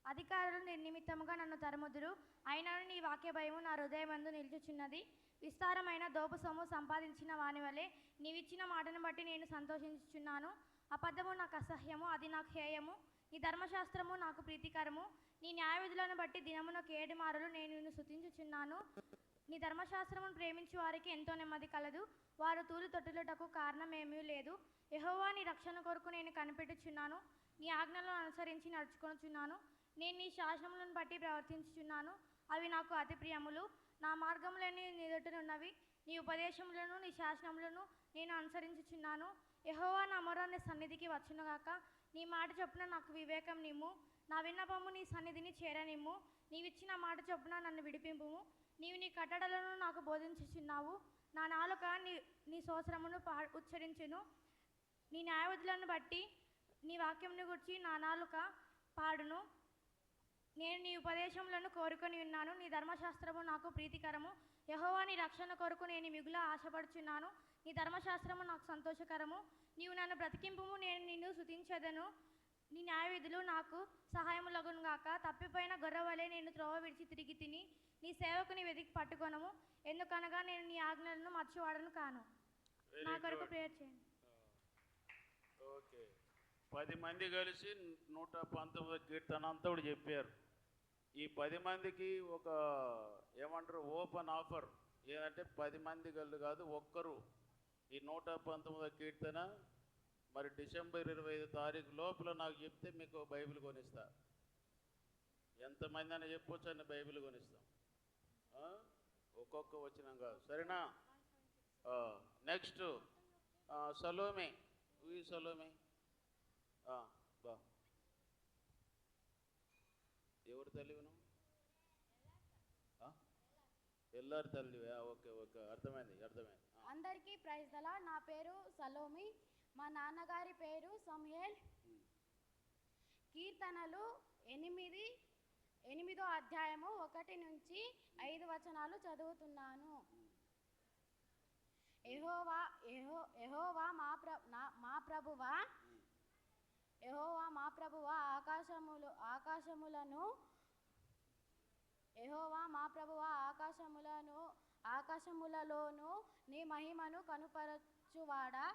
అధికారులు నిర్నిమిత్తముగా నన్ను తరుముదురు, అయినను నీ వాక్య భయము నా హృదయమందు నిలుచుచున్నది. విస్తారమైన దోపు సొమ్ము సంపాదించిన వాని వలె నీవిచ్చిన మాటను బట్టి నేను సంతోషించుచున్నాను. అబద్ధము నాకు అసహ్యము, అది నాకు హేయము. నీ ధర్మశాస్త్రము నాకు ప్రీతికరము. నీ న్యాయ విధులను బట్టి దినమునకు 7 మారులు నేను నిన్ను స్తుతించుచున్నాను. నీ ధర్మశాస్త్రమును ప్రేమించు వారికి ఎంతో నెమ్మది కలదు. వారు తూలు తొట్టులటకు కారణం ఏమీ లేదు. యెహోవా నీ రక్షణ కొరకు నేను కనిపెట్టుచున్నాను. నీ ఆజ్ఞలను అనుసరించి నడుచుకొనుచున్నాను. నేను నీ శాసనములను బట్టి ప్రవర్తించుచున్నాను. అవి నాకు అతి ప్రియములు. నా మార్గములన్నీ నీ ఎదుటనున్నవి. నీ ఉపదేశములను నీ శాసనములను నేను అనుసరించుచున్నాను. యెహోవా నా మొర నీ సన్నిధికి వచ్చునుగాక. నీ మాట చొప్పున నాకు వివేకం నిమ్ము. నా విన్నపము నీ సన్నిధిని చేరనిమ్ము. నీవిచ్చిన మాట చొప్పున నన్ను విడిపింపుము. నీవు నీ కట్టడలను నాకు బోధించుచున్నావు. నా నాలుక నీ స్తోత్రమును ఉచ్చరించును. నీ న్యాయవిధులను బట్టి నీ వాక్యమును గురించి నా నాలుక పాడును. నేను నీ ఉపదేశములను కోరుకొని ఉన్నాను. నీ ధర్మశాస్త్రము నాకు ప్రీతికరము. యెహోవా నీ రక్షణ కొరకు నేను మిగుల ఆశపడుచున్నాను. నీ ధర్మశాస్త్రము నాకు సంతోషకరము. నీవు నన్ను బ్రతికింపుము, నేను నిన్ను స్తుతించెదను. నీ న్యాయవిధులు నాకు సహాయములగునుగాక. తప్పిపోయిన గొర్రెవలే నేను త్రోవ విడిచి తిరిగి తిని. నీ సేవకుని వెతికి పట్టుకొనము, ఎందుకనగా నేను నీ ఆజ్ఞలను మర్చివాడను కాను. నా కొరకు ప్రేయర్ చేయండి. ఓకే, 10 మంది కలిసి 119 కీర్తన అంతా కూడా చెప్పారు. ఈ 10 మందికి ఒక ఏమంటారు ఓపెన్ ఆఫర్ ఏదంటే 10 మంది గళ్ళు కాదు, ఒక్కరు ఈ 119 కీర్తన మరి డిసెంబర్ 25 తారీఖు లోపల నాకు చెప్తే మీకు బైబిల్ కొనిస్తా. ఎంతమంది అని చెప్పొచ్చు అని బైబిల్ కొనిస్తాం. ఒక్కొక్క వచ్చినాం కాదు, సరేనా? నెక్స్ట్ సలోమి. ఈ సలోమి బా ఎవరు తల్లివి నువ్వు? ఎల్లారి తల్లివా? ఓకే ఓకే, అర్థమైంది. అందరికీ ప్రైజ్ ద లార్డ్. నా పేరు సలోమి, మా నాన్నగారి పేరు సమూయేల్. కీర్తనలు 8వ అధ్యాయము 1 నుంచి 5 వచనాలు చదువుతున్నాను. యెహోవా మా ప్రభువా ఆకాశములలోను నీ మహిమను కనుపరచువాడా.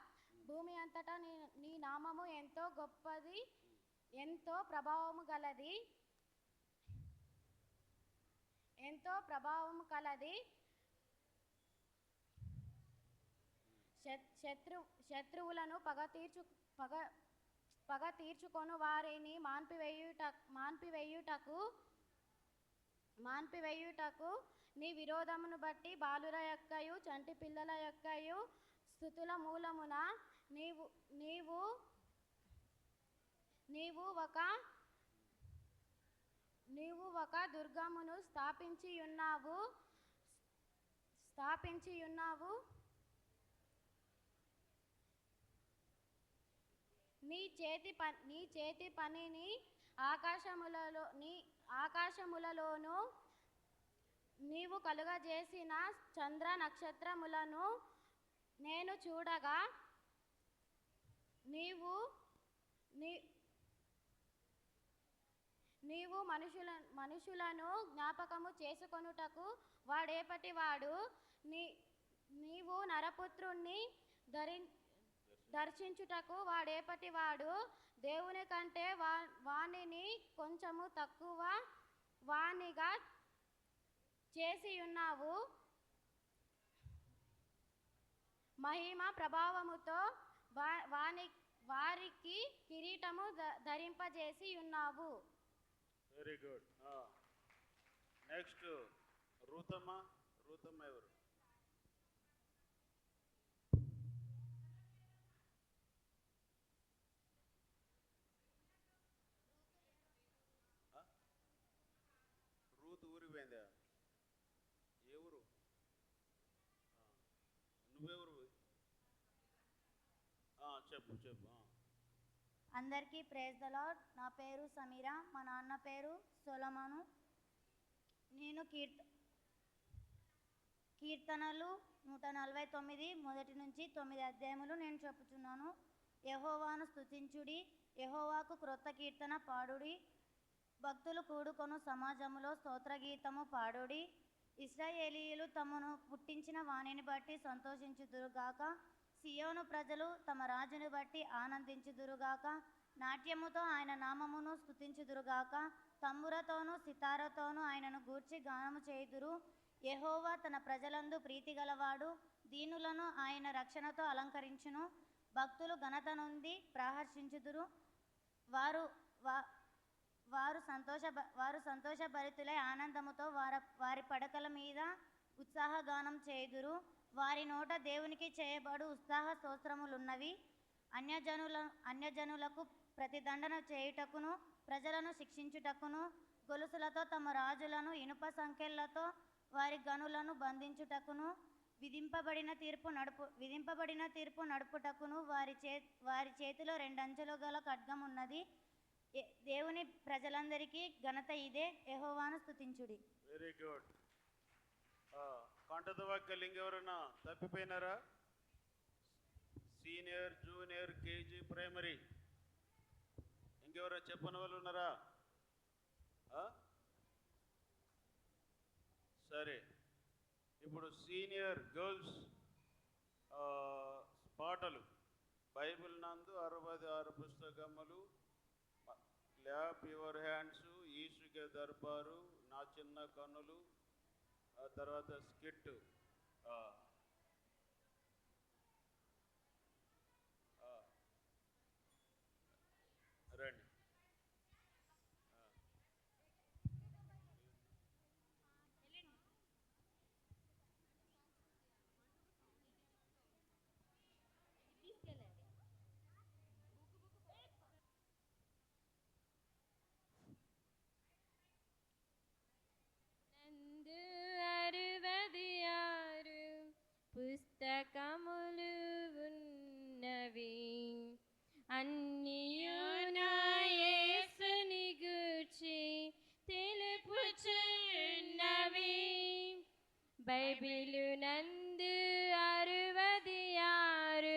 భూమి అంతటా నీ నామము ఎంతో గొప్పది, ఎంతో ప్రభావము కలది. శత్రువులను పగ తీర్చుకొను వారిని మాన్పివేయుటకు నీ విరోధమును బట్టి బాలుర యొక్కయు చంటి పిల్లల యొక్కయు స్తుతుల మూలమున నీవు ఒక దుర్గమును స్థాపించి ఉన్నావు. నీ చేతి పనిని ఆకాశములలోను నీవు కలుగజేసిన చంద్ర నక్షత్రములను నేను చూడగా నీవు మనుషులను జ్ఞాపకము చేసుకొనుటకు వాడేపటి వాడు. నీవు నరపుత్రుణ్ణి దర్శించుటకు వాడేపటి వాడు. దేవుని కంటే వానిని కొంచెము తక్కువ వానిగా చేసి ఉన్నావు. మహిమ ప్రభావముతో వారికి కిరీటము ధరింపజేసి ఉన్నావు. Very good. నెక్స్ట్ రూతమ్మ ఎవరు? రూత్ ఊరికి పోయిందా? ఏ ఊరు? నువ్వెవరు? చెప్పు. అందరికీ ప్రైజ్ ద లార్డ్. నా పేరు సమీరా, మా నాన్న పేరు సొలొమోను. నేను కీర్తనలు 149 మొదటి నుంచి 9 అధ్యాయములు నేను చెప్పుచున్నాను. యెహోవాను స్తుతించుడి, యెహోవాకు క్రొత్త కీర్తన పాడుడి, భక్తులు కూడుకొను సమాజములో స్తోత్రగీతము పాడుడి. ఇశ్రాయేలీయులు తమను పుట్టించిన వాణిని బట్టి సంతోషించుదురుగాక. సియోను ప్రజలు తమ రాజును బట్టి ఆనందించుదురుగాక. నాట్యముతో ఆయన నామమును స్తుతించుదురుగాక. తంబురతోనూ సితారతోనూ ఆయనను గూర్చి గానము చేయుదురు. యెహోవా తన ప్రజలందు ప్రీతి గలవాడు, దీనులను ఆయన రక్షణతో అలంకరించును. భక్తులు ఘనత నొంది ప్రహర్షించుదురు. వారు సంతోషభరితులై ఆనందముతో వారి పడకల మీద ఉత్సాహగానం చేయుదురు. వారి నోట దేవునికి చేయబడు ఉత్సాహ స్తోత్రములున్నవి. అన్యజనులకు ప్రతిదండన చేయుటకును, ప్రజలను శిక్షించుటకును, గొలుసులతో తమ రాజులను, ఇనుప సంకెళ్లతో వారి గనులను బంధించుటకును, విధింపబడిన తీర్పు నడుపుటకును వారి చేతిలో 2 అంచులు గల ఖడ్గం ఉన్నది. దేవుని ప్రజలందరికీ ఘనత ఇదే. యెహోవాను స్తుతించుడి. Very good. కంఠత వాక్యాలు ఇంకెవరైనా తప్పిపోయినారా? సీనియర్, జూనియర్, కేజీ, ప్రైమరీ ఇంకెవరైనా చెప్పని వాళ్ళు ఉన్నారా? సరే, ఇప్పుడు సీనియర్ గర్ల్స్ పాటలు. బైబిల్ నందు 66 పుస్తకములు, క్లాప్ యువర్ హ్యాండ్స్, ఈసుకే దర్బారు, నా చిన్న కన్నులు, ఆ తర్వాత స్కిట్. రండి. పుస్తకములు ఉన్నవి, అన్నియు నా యేసుని గూర్చి తెలుపుచున్నవి. బైబిలు నందు 66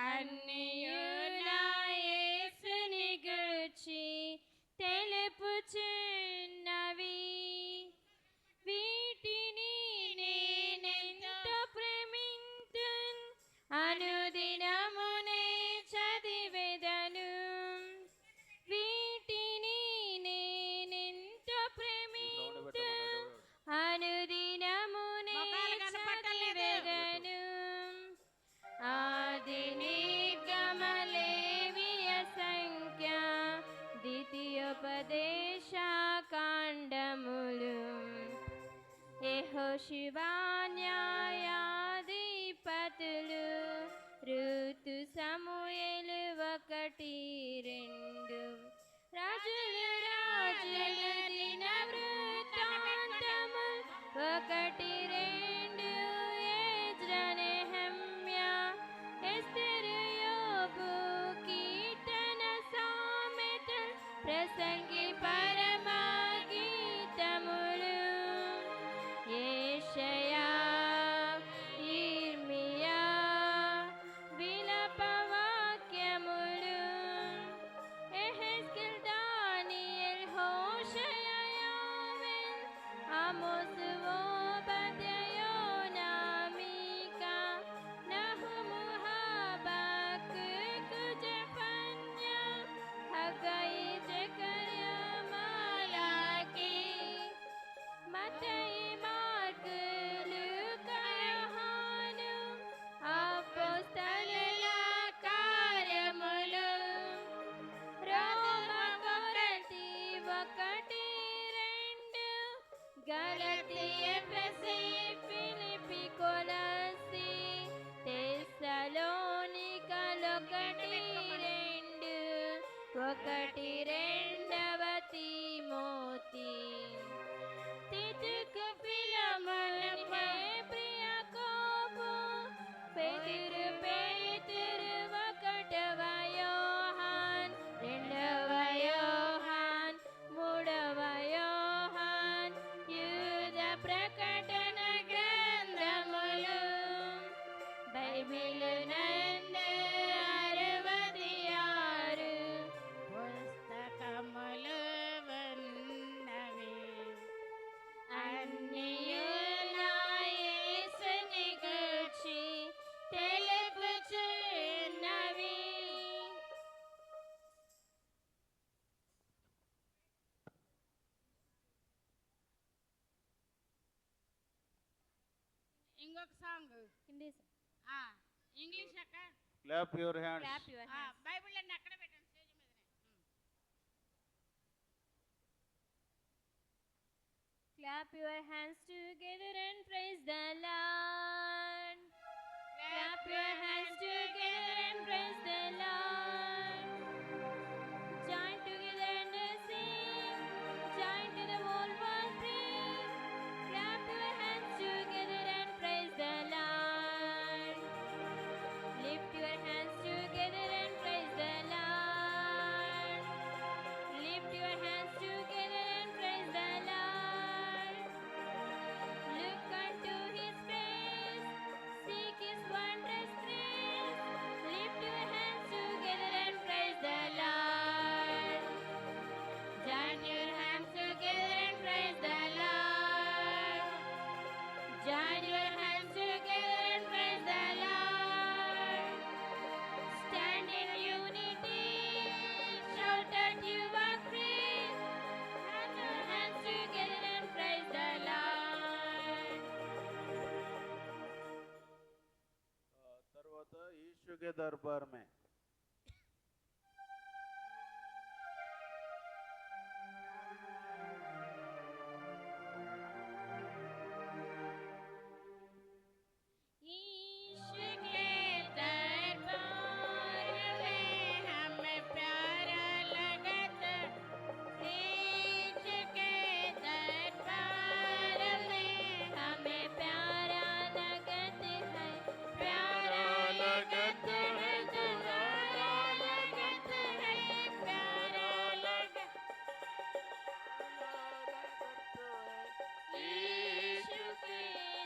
అన్నియు నా యేసుని గూర్చి తెలుపుచున్నవి. వీటిని నేనెంతో ప్రేమింతున్, అనుదినమునే చదివెదను. వీటిని నేనెంతో ప్రేమింతున్, అనుదినమునే చదివెదను. ఆదిని గమలేవియ సంఖ్య, ద్వితీయోపదేశ కాండములు, యెహోషువ న్యాయాధిపతులు, ఋతు సమూయేలు 1-2, రాజుల దిన వృత్తాంతము 1-2, ఎజ్రా నెహెమ్యా ఎస్తెరు యోబు కీర్తన సామెతలు ప్రసంగి పరమ గీతములు, యెషయా ఇర్మియా విలప వాక్యములు, యెహెజ్కేల్ దానియేల్ హోషేయ యోవేల్ ఆమోసు ఓబద్యా యోనా మీకా నహుము హబక్కూకు జెఫన్యా హగ్గయి జకర్యా మలాకి మత్తయి ఇంకొక సాంగ్ హిందీ ఇంగ్లీష్ అక్క clap your hands. Clap your hands. Bible అన్ని అక్కడ పెట్టండి స్టేజ్ మీదనే. Clap your hands together and praise the Lord. Clap your hands together and praise the Lord. Join together and sing. Join to the whole world bring. Clap your hands together and praise the Lord. Lift your hands together and praise the Lord. Lift your hands together and praise the Lord. Look unto his face, seek his wondrous grace. Lift your hands together and praise the Lord. Join your hands together and praise the Lord. Join your hands together and praise the Lord. Stand in unity, shout out you are free. Clap your hands together and praise the Lord. తర్వాత यीशु के दरबार में issue के दरबार में हमें प्यारा लगत। ईशु के दरबार में हमें प्यारा लगत है। प्यारा लगत है, दुलारा लगत है। प्यारा लगत ईशु के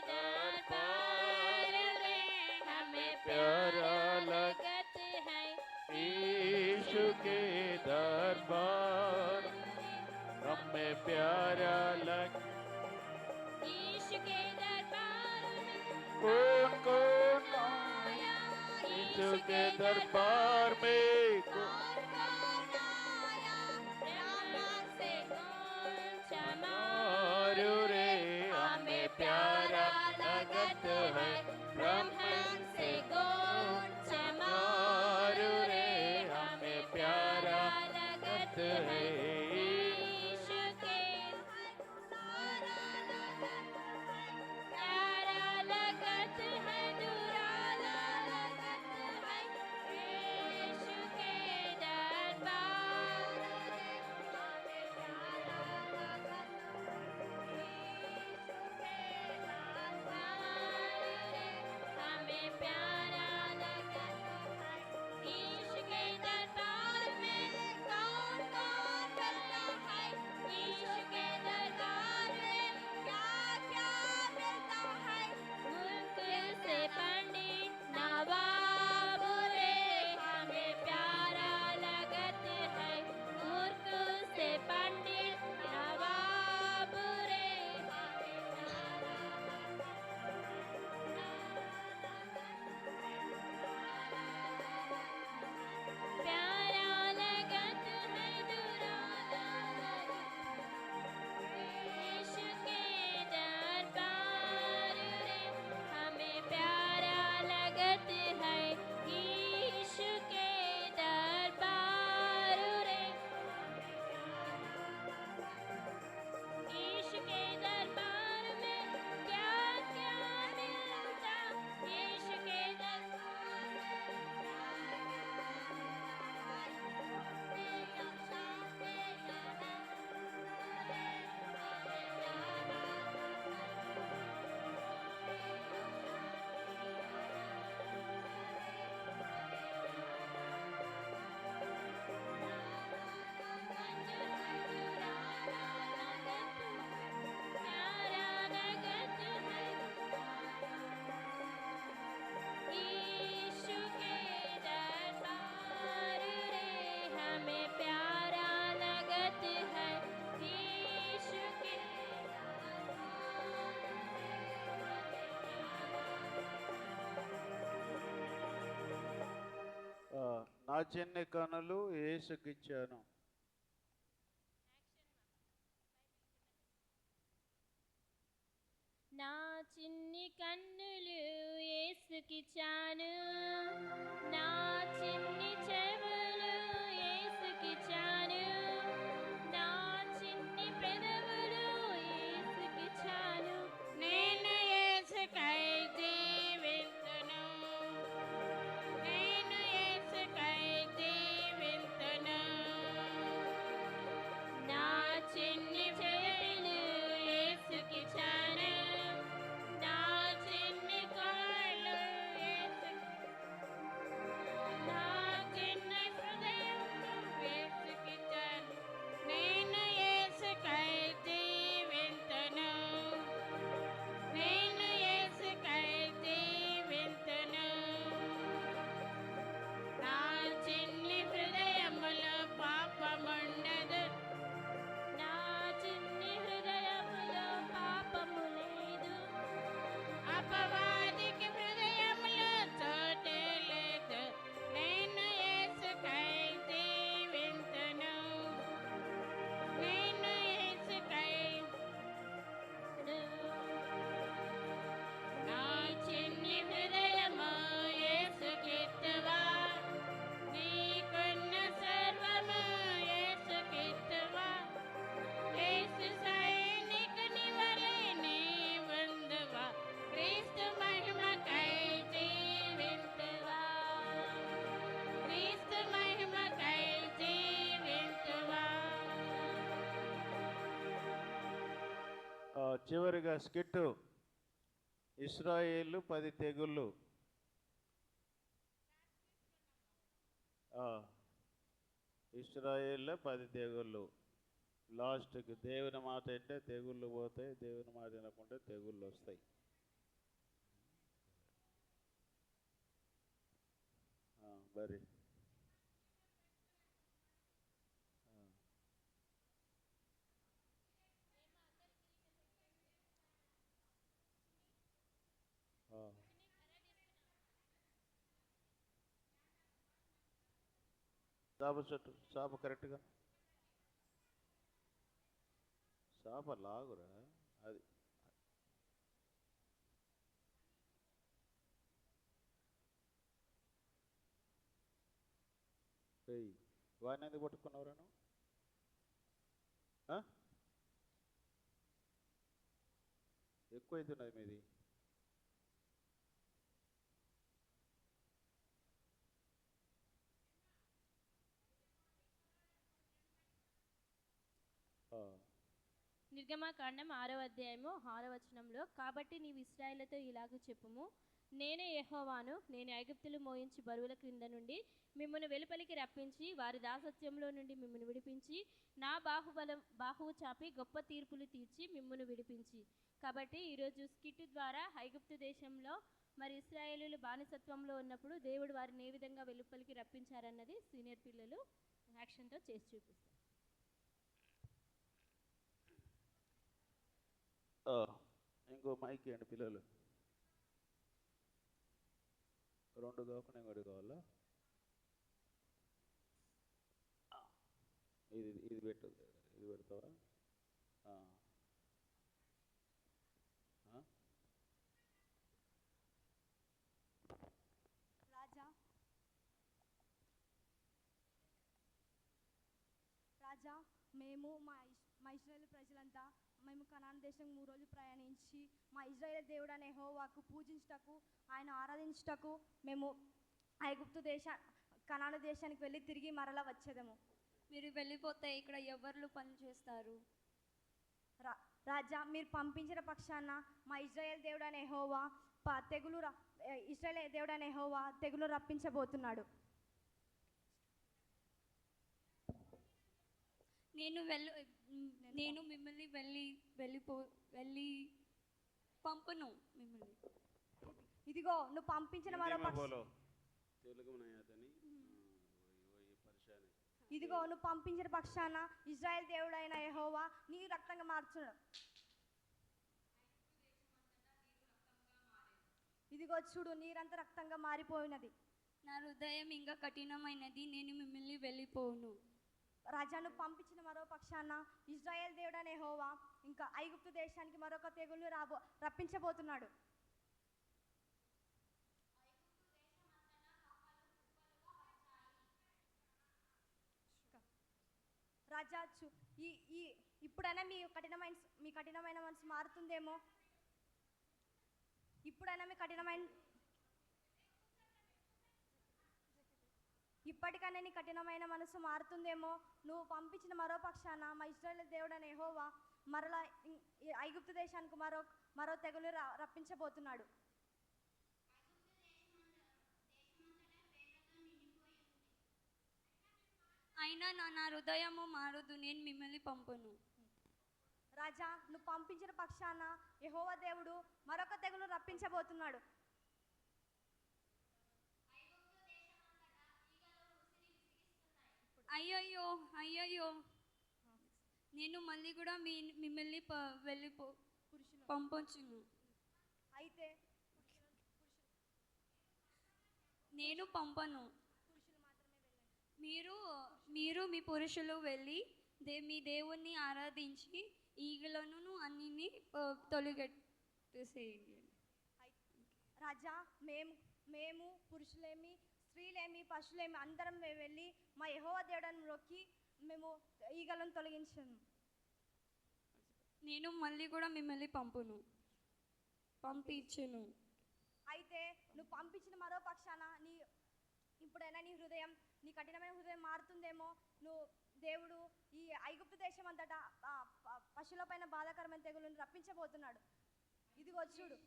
दरबार में हमें प्यारा लगत है। यीशु के दरबार हमें प्यारा लग। ईशु के दरबार में कौन कौन आया। यीशु के दरबार में कौन कौन आया। ब्रह्मांड से कौन क्षमा मारू रे हमें प्यारा लगत है। ब्रह्मांड से कौन क्षमा मारू रे हमें प्यारा लगत लगत है। है। ईशु के प्यारा लगत है, दुलारा लगत है। ईशु के दरबार में हमें प्यारा लगत है। ईशु के दरबार में हमें प्यारा लगत है। ईशु के दरबार में कौन कौन मिलता है। ईशु के दरबार में क्या क्या मिलता है। मुल्क से पंडित नवाब रे हमें प्यारा लगत है। मुल्क से पंडित नवाब रे हमें प्यारा प्यारा लगत है, दुलारा ईशु के दरबार रे हमें प्यारा लगत है। ईशु के दरबार रे ईशु के दरबार में क्या क्या मिलता। ईशु के दरबार में ईशु के दरबार रे हमें प्यारा लगत है। ईशु के నా చిన్ని కనులు యేసుకిచ్చాను. నా చిన్ని కన్నులు యేసుకిచ్చాను, నా చిన్ని చెవులు యేసుకిచ్చాను, నా చిన్ని పెదవులు యేసుకిచ్చాను. నేను యేసుకై జీవింతును, నేను యేసుకై జీవింతును. నా చిన్ని చెవులు యేసుకిచ్చాను, నా చిన్ని కాళ్ళు నా చిన్ని హృదయం యేసుకిచ్చాను. నేను యేసుకై జీవింతును, నేను యేసుకై జీవింతును. నా చిన్ని హృదయములో పాపముండదు, నా చిన్ని హృదయములో పాపము లేదు, అపవాదికి హృదయములో చోటు లేదు. నేను యేసుకై జీవింతును, నేను యేసుకై నా చిన్ని హృదయము యేసుకిత్తువా, నీకున్న సర్వము యేసుకిత్తువా. యేసు సైనికుని వలె నీవుందువా, క్రీస్తు మహిమకై జీవింతువా, క్రీస్తు మహిమకై జీవింతువా. చివరిగా స్కిట్టు ఇశ్రాయేలు 10 తెగుళ్ళు. ఇశ్రాయేల్లో 10 తెగుళ్ళు. లాస్ట్కి దేవుని మాట అంటే తెగుళ్ళు పోతాయి, దేవుని మాట వినకుంటే తెగుళ్ళు వస్తాయి. మరి చాప చెట్టు, చాప కరెక్ట్గా చాప లాగురా అది. వాడిని ఎందుకు పట్టుకున్నావురా నువ్వు? ఎక్కువ అవుతున్నది మీది. నిర్గమకాండం 6వ అధ్యాయము 6వ వచనంలో, కాబట్టి నీవు ఇశ్రాయేలుతో ఇలాగ చెప్పుము, నేనే యెహోవాను, నేను ఐగుప్తులు మోయించి బరువుల క్రింద నుండి మిమ్మల్ని వెలుపలికి రప్పించి వారి దాసత్యంలో నుండి మిమ్మల్ని విడిపించి నా బాహువు చాపి గొప్ప తీర్పులు తీర్చి మిమ్మల్ని విడిపించి. కాబట్టి ఈరోజు స్కిట్ ద్వారా ఐగుప్తు దేశంలో మరి ఇశ్రాయేలీలు బానిసత్వంలో ఉన్నప్పుడు దేవుడు వారిని ఏ విధంగా వెలుపలికి రప్పించారన్నది సీనియర్ పిల్లలు యాక్షన్తో చేసి చూపిస్తారు. ఇంకో మైక్ అండి పిల్లలు. 2 కాకుండా ఇంకోటి కావాలా? ఇది పెట్టు, ఇది పెడతావా? రాజా, మేము మా ఇశ్రాయేలు ప్రజలంతా మేము కనాన్ దేశం 3 రోజులు ప్రయాణించి మా ఇశ్రాయేలు దేవుడు అనే యెహోవాకు పూజించుటకు, ఆయన ఆరాధించుటకు మేము ఐగుప్తు కనాను దేశానికి వెళ్ళి తిరిగి మరలా వచ్చేదము. మీరు వెళ్ళిపోతే ఇక్కడ ఎవరు పని చేస్తారు? రాజా, మీరు పంపించిన పక్షాన మా ఇశ్రాయేలు దేవుడు అనే యెహోవా ఇశ్రాయేలు దేవుడు అనే యెహోవా తెగులు రప్పించబోతున్నాడు. నేను మిమ్మల్ని వెళ్ళి పంపను మిమ్మల్ని. ఇదిగో నువ్వు పంపించిన ఇదిగో నువ్వు పంపించిన పక్షాన ఇశ్రాయేల్ దేవుడైన యెహోవా నీ రక్తంగా మార్చున్నాడు. ఇదిగో చూడు, నీరంతా రక్తంగా మారిపోయినది. నా హృదయం ఇంకా కఠినమైనది, నేను మిమ్మల్ని వెళ్ళిపోను. రాజాను పంపించిన మరో పక్షాన ఇశ్రాయేల్ దేవుడనే యెహోవా ఇంకా ఐగుప్తు దేశానికి మరొక తెగులు రప్పించబోతున్నాడు. రాజా ఈ ఈ ఇప్పుడైనా మీ కఠినమైన మనసు మారుతుందేమో. ఇప్పుడైనా మీ కఠినమైన ఇప్పటికైనా నీ కఠినమైన మనసు మారుతుందేమో. నువ్వు పంపించిన మరో పక్షాన మా ఇశ్రాయేలు దేవుడైన యెహోవా మరలా ఈ ఐగుప్తు దేశానికి మరో తెగులు రప్పించబోతున్నాడు. అయినా నా హృదయము మారదు, నేను మిమ్మల్ని పంపను. రాజా, నువ్వు పంపించిన పక్షాన యెహోవా దేవుడు మరొక తెగులు రప్పించబోతున్నాడు. అయ్యయ్యో అయ్యయ్యో, నేను మళ్ళీ కూడా మిమ్మల్ని పంపొచ్చును. అయితే నేను పంపను. మీరు మీ పురుషులు వెళ్ళి మీ దేవుణ్ణి ఆరాధించి ఈగలను అన్నిని తొలగెట్టేసేయండి. రాజా, మేము పురుషులేమి స్త్రీలేమి పశువులేమి అందరం వెళ్ళి మా యెహోవా దేవుడని మొక్కి మేము ఈగలను తొలగించాము. నేను మళ్ళీ కూడా మిమ్మల్ని పంపించును. అయితే నువ్వు పంపించిన మరో పక్షాన ఇప్పుడైనా నీ కఠినమైన హృదయం మారుతుందేమో. దేవుడు ఈ ఐగుప్తు దేశం అంతటా పశువుల పైన బాధాకరమైన తెగులను రప్పించబోతున్నాడు. ఇదిగో చూడు.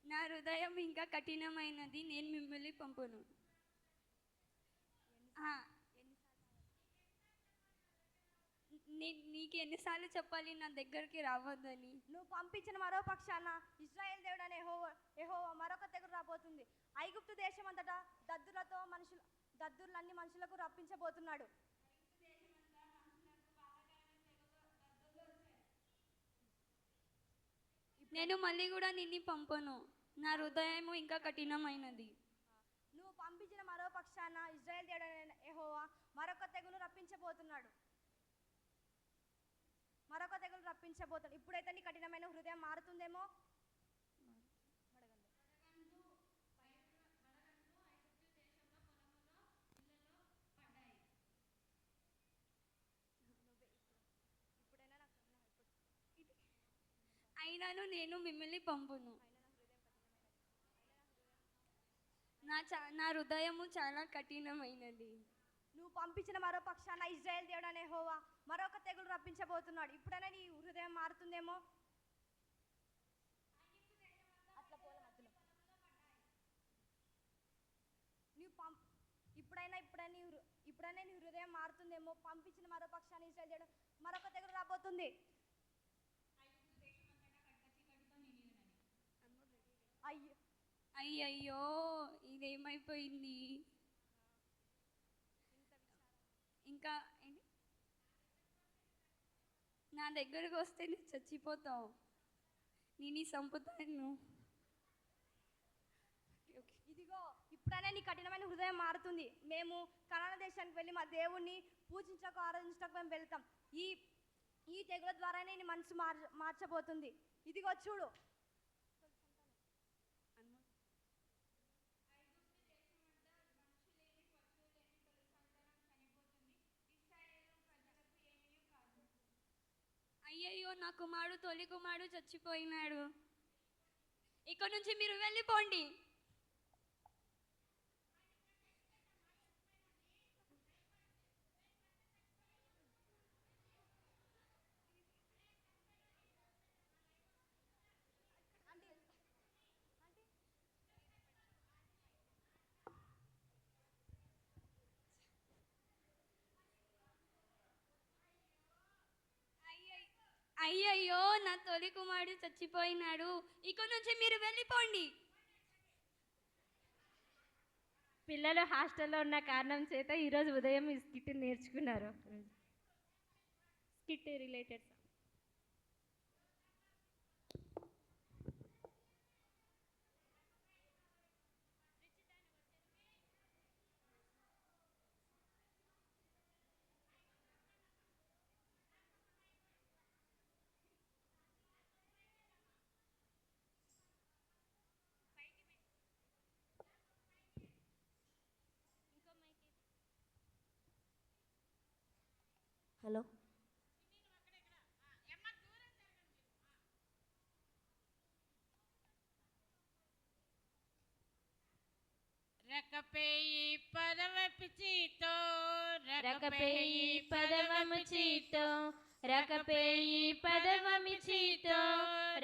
నా హృదయం ఇంకా కఠినమైనది, నేను మిమ్మల్ని పంపను. నీకు ఎన్నిసార్లు చెప్పాలి నా దగ్గరికి రావద్దని? నువ్వు పంపించిన మరో పక్షాన ఇశ్రాయేలు దేవుడు అనే యెహోవా మరొక తెగులు రాబోతుంది. ఐగుప్తు దేశం అంతటా దద్దుర్లన్నీ మనుషులకు రప్పించబోతున్నాడు. నేను మళ్ళీ కూడా నిన్ను పంపను, నా హృదయము ఇంకా కఠినమైనది. నువ్వు పంపించిన మరో పక్షాన ఇశ్రాయేలు దేవుడు అనే యెహోవా మరొక తెగులు రప్పించబోతున్నాడు. ఇప్పుడైతే నీ కఠినమైన హృదయం మారుతుందేమో. అయినాను నేను మిమ్మల్ని పంపును. నా హృదయము చాలా కఠినమైనది. నువ్వు పంపించిన మరో పక్షాన ఇశ్రాయేలు దేవుడు అనే యెహోవా మరొక తెగులు రప్పించబోతున్నాడు. ఇప్పుడైనా నీ హృదయం మారుతుందేమో. ఇప్పుడైనా నీ హృదయం మారుతుందేమో. పంపించిన మరో పక్షాన ఇశ్రాయేలు దేవుడు మరొక తెగులు రాబోతుంది. అయ్యయ్యో, ఇదేమైపోయింది? ఇంకా నా దగ్గరకు వస్తే నువ్వు చచ్చిపోతావు, నేను చంపుతాను. ఇదిగో, ఇప్పుడైనా నీ కఠినమైన హృదయం మారుతుంది. మేము కనాన దేశానికి వెళ్ళి మా దేవుణ్ణి పూజించకు ఆరాధించకు మేము వెళ్తాం. ఈ తెగుల ద్వారానే నీ మనసు మార్చబోతుంది. ఇదిగో చూడు. అయ్యయ్యో, నా తొలి కుమారుడు చచ్చిపోయినాడు. ఇక్కడ నుంచి మీరు వెళ్ళిపోండి. అయ్యయ్యో, నా తొలి కుమారుడు చచ్చిపోయినాడు. ఇక్కడ నుంచి మీరు వెళ్ళిపోండి. పిల్లలు హాస్టల్లో ఉన్న కారణం చేత ఈరోజు ఉదయం ఈ స్కిట్ నేర్చుకున్నారు. స్కిట్ రిలేటెడ్ హలో రకపేయి పదవపిచితో రకపేయి పదవముచితో రకపేయి పదవమిచితో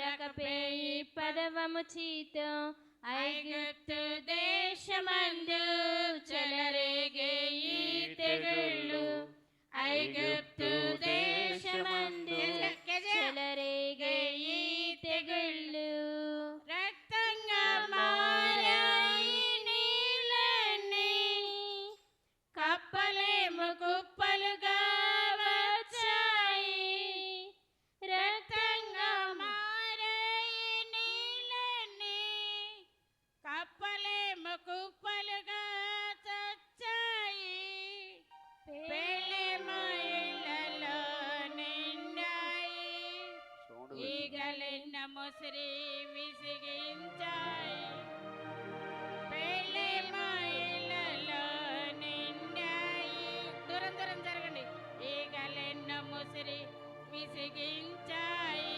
రకపేయి పదవముచితో ఐగుప్తు దేశమందు చెలరేగే ఈ తెగుళ్ళు ఐగుప్తు దేశమందు చెలరేగే ఈ తెగుళ్ళు రక్తంగా మారాయి నీళ్ళన్నీ కప్పలేము కుప్పలుగా వచ్చాయి రక్తంగా మారాయి నీళ్ళన్నీ కప్పలేము కుప్పలుగా చచ్చాయి పేలేమో ఇళ్ళలో నిండాయి ఈగలెన్న ముసిరి విసిగించాయి పేలేమో ఇళ్ళలో నిండాయి దూరం దూరం జరగండి ఈగలెన్న ముసిరి విసిగించాయి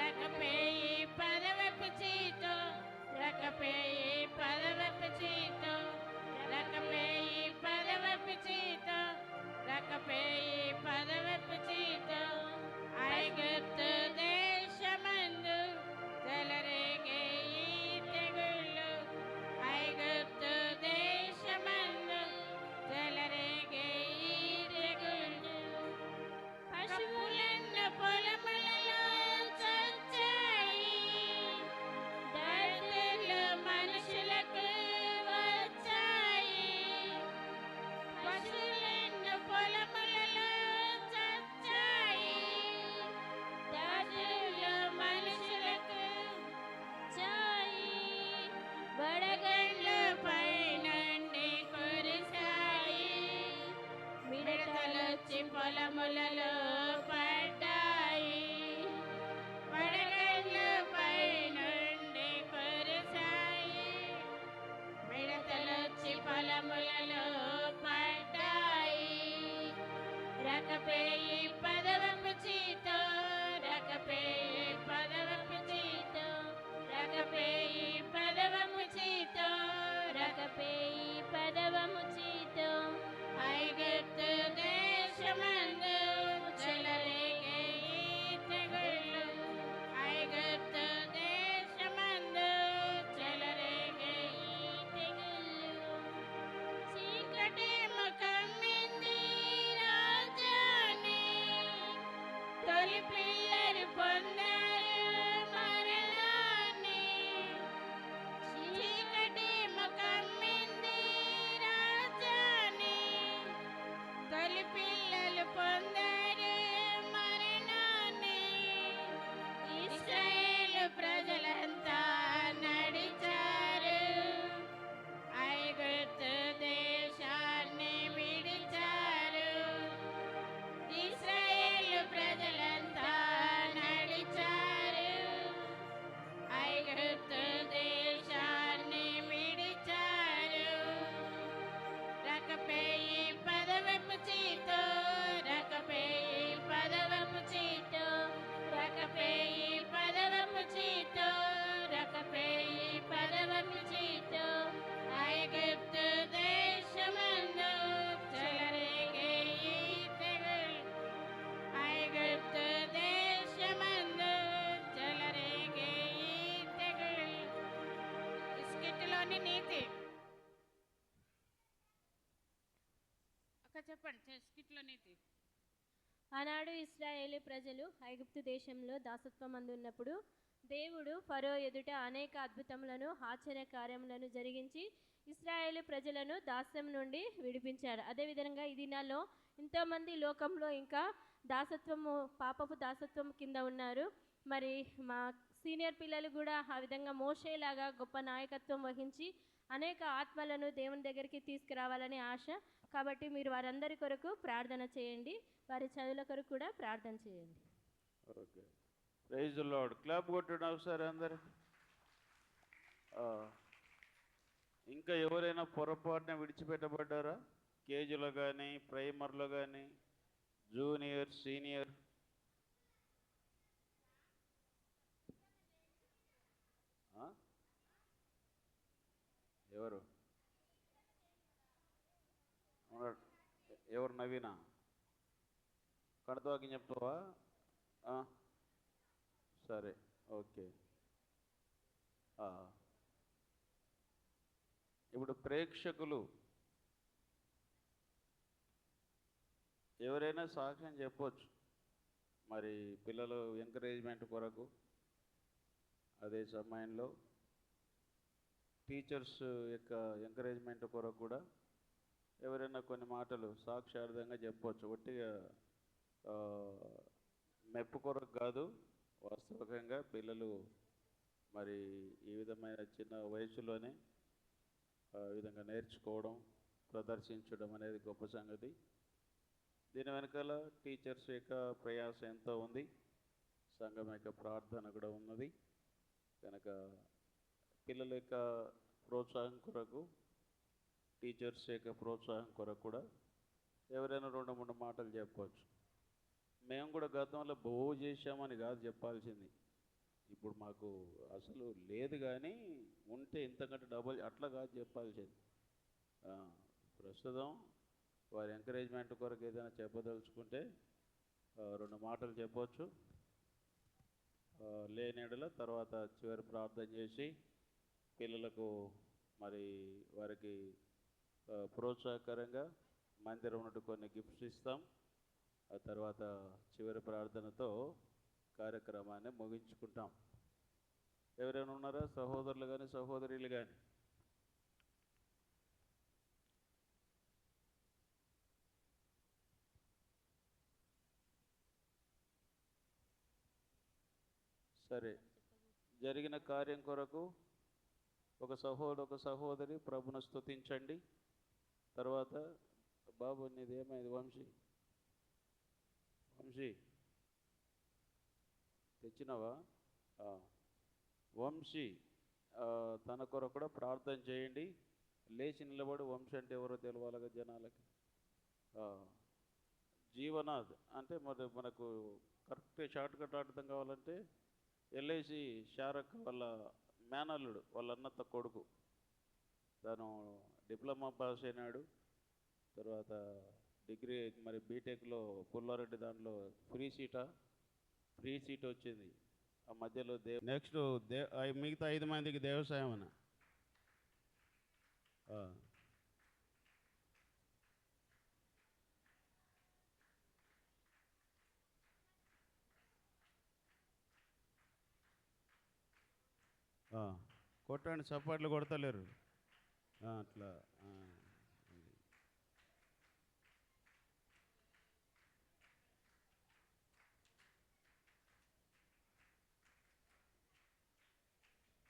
రకపేయి పదవపు చీతో రకపేయి పదవపు చీతో రకపేయి పదవపు చీతో రకపేయి పదవపు చీతో ఐగుప్తు దేశమందు చెలరేగే ఈ తెగుళ్ళు ఐగుప్తు దేశమందు చెలరేగే ఈ తెగుళ్ళు పశువులన్న పొలములలో చచ్చాయి దరిద్రులు మనుషులకు వచ్చాయి పశువులన్న పొలములలో చచ్చాయి దరిద్రులు మనుషులకు చాయి వడగండ్ల పైనండి కురిశాయి మిడతలొచ్చి పొలములలో పడ్డాయి వడగండ్ల పైనుండి కురిశాయి మిడతలొచ్చి పొలములలో పడ్డాయి రకపేయి పదవపు చీతో రకపేయి పదవపు చీతో రకపేయి పదవము చీతో రకపేయి పదవము చీతో ఐగుప్తు దేశమందు చెలరేగే ఈ తెగుళ్ళు ఐగుప్తు దేశమందు చెలరేగే ఈ తెగుళ్ళు చీకటి ముఖమ్మింది రాజాని తొలి పిల్లలు పొందారు మరణాన్ని చీకటి ముఖమ్మింది రాజాని తొలి పిల్లలు పొందారు మరణాన్ని ఇశ్రాయేలు ప్రజలంతా నడిచారు ఐగుప్తు దేశాన్ని విడిచారు ఇశ్రాయేలు ప్రజలంతా నడిచారు ఐగుప్తు దేశాన్ని విడిచారు రకపేయి పదవపు చీతో రకపేయి పదవపు చీతో రకపేయి పదవపు చీతో రకపేయి పదవపు చీతో ఐగుప్తు దేశమందు చెలరేగే ఈ తెగుళ్ళు ఐగుప్తు దేశమందు చెలరేగే ఈ తెగుళ్ళు ఇస్కిట్లోని నీతి చెప్పండి ఇస్కిట్లో నీతి ఆనాడు ఇశ్రాయేలు ప్రజలు ఐగుప్తు దేశంలో దాసత్వమందు ఉన్నప్పుడు దేవుడు ఫరో ఎదుట అనేక అద్భుతములను ఆశ్చర్య కార్యములను జరిగించి ఇశ్రాయేలు ప్రజలను దాస్యం నుండి విడిపించాడు. అదేవిధంగా ఈ దినాల్లో ఎంతోమంది లోకంలో ఇంకా దాసత్వము పాపపు దాసత్వం కింద ఉన్నారు. మరి మా సీనియర్ పిల్లలు కూడా ఆ విధంగా మోషేలాగా గొప్ప నాయకత్వం వహించి అనేక ఆత్మలను దేవుని దగ్గరికి తీసుకురావాలని ఆశ. కాబట్టి మీరు వారందరి కొరకు ప్రార్థన చేయండి, వారి చదువుల కొరకు కూడా ప్రార్థన చేయండి. Okay, praise the lord. Clap కొట్టండి ఒకసారి అందరు. ఇంకా ఎవరైనా పొరపాటున విడిచిపెట్టబడ్డారా? కేజీలో కానీ ప్రైమర్లో కానీ జూనియర్, సీనియర్? ఆ? ఎవరు ఉన్నాడు? ఎవరు? నవీనా? కడతాకి చెప్తావా? ఆ? సరే, ఓకే. ఇప్పుడు ప్రేక్షకులు ఎవరైనా సాక్ష్యం చెప్పొచ్చు, మరి పిల్లలు ఎంకరేజ్మెంట్ కొరకు. అదే సమయంలో టీచర్స్ యొక్క ఎంకరేజ్మెంట్ కొరకు కూడా ఎవరైనా కొన్ని మాటలు సాక్ష్యార్థంగా చెప్పవచ్చు. ఒట్టిగా మెప్పు కొరకు కాదు, వాస్తవికంగా పిల్లలు మరి ఈ విధమైన చిన్న వయసులోనే ఈ విధంగా నేర్చుకోవడం, ప్రదర్శించడం అనేది గొప్ప సంగతి. దీని వెనకాల టీచర్స్ యొక్క ప్రయాసం ఎంతో ఉంది, సంఘం యొక్క ప్రార్థన కూడా ఉన్నది. కనుక పిల్లల యొక్క ప్రోత్సాహం కొరకు, టీచర్స్ యొక్క ప్రోత్సాహం కొరకు కూడా ఎవరైనా 2-3 మాటలు చెప్పవచ్చు. మేము కూడా గతంలో చేసామని కాదు చెప్పాల్సింది, ఇప్పుడు మాకు అసలు లేదు, కానీ ఉంటే ఇంతకంటే డబుల్ అట్లా కాదు చెప్పాల్సింది. ప్రస్తుతం వారి ఎంకరేజ్మెంట్ కొరకు ఏదైనా చెప్పదలుచుకుంటే 2 మాటలు చెప్పవచ్చు. లేనిడల తర్వాత చివరి ప్రార్థన చేసి పిల్లలకు మరి వారికి ప్రోత్సాహకరంగా మందిరం నుండి కొన్ని గిఫ్ట్స్ ఇస్తాం. ఆ తర్వాత చివరి ప్రార్థనతో కార్యక్రమాన్ని ముగించుకుంటాం. ఎవరైనా ఉన్నారా సహోదరులు కానీ సహోదరులు కానీ? సరే, జరిగిన కార్యం కొరకు ఒక సహోదరి ప్రభును స్తుతించండి. తర్వాత బాబు నీది ఏమైంది? వంశీ తెచ్చినావా? వంశీ తన కొరకు కూడా ప్రార్థన చేయండి. లేచి నిలబడి వంశీ అంటే ఎవరో తెలవాలిగా జనాలకి. జీవనాథ్ అంటే మరి మనకు కరెక్ట్ షార్ట్ కట్ అర్థం కావాలంటే ఎల్ఐసి షారక్ వాళ్ళ మేనల్లుడు, వాళ్ళ అన్నత్త కొడుకు. తను డిప్లొమా పాస్ అయినాడు. తర్వాత డిగ్రీ మరి బీటెక్లో పుల్లారెడ్డి దాంట్లో ఫ్రీ సీట్ వచ్చింది. ఆ మధ్యలో నెక్స్ట్ మిగతా 5 మందికి దేవసాయం అన్న. కొట్టండి, చప్పట్లు కొడతలేరు అట్లా.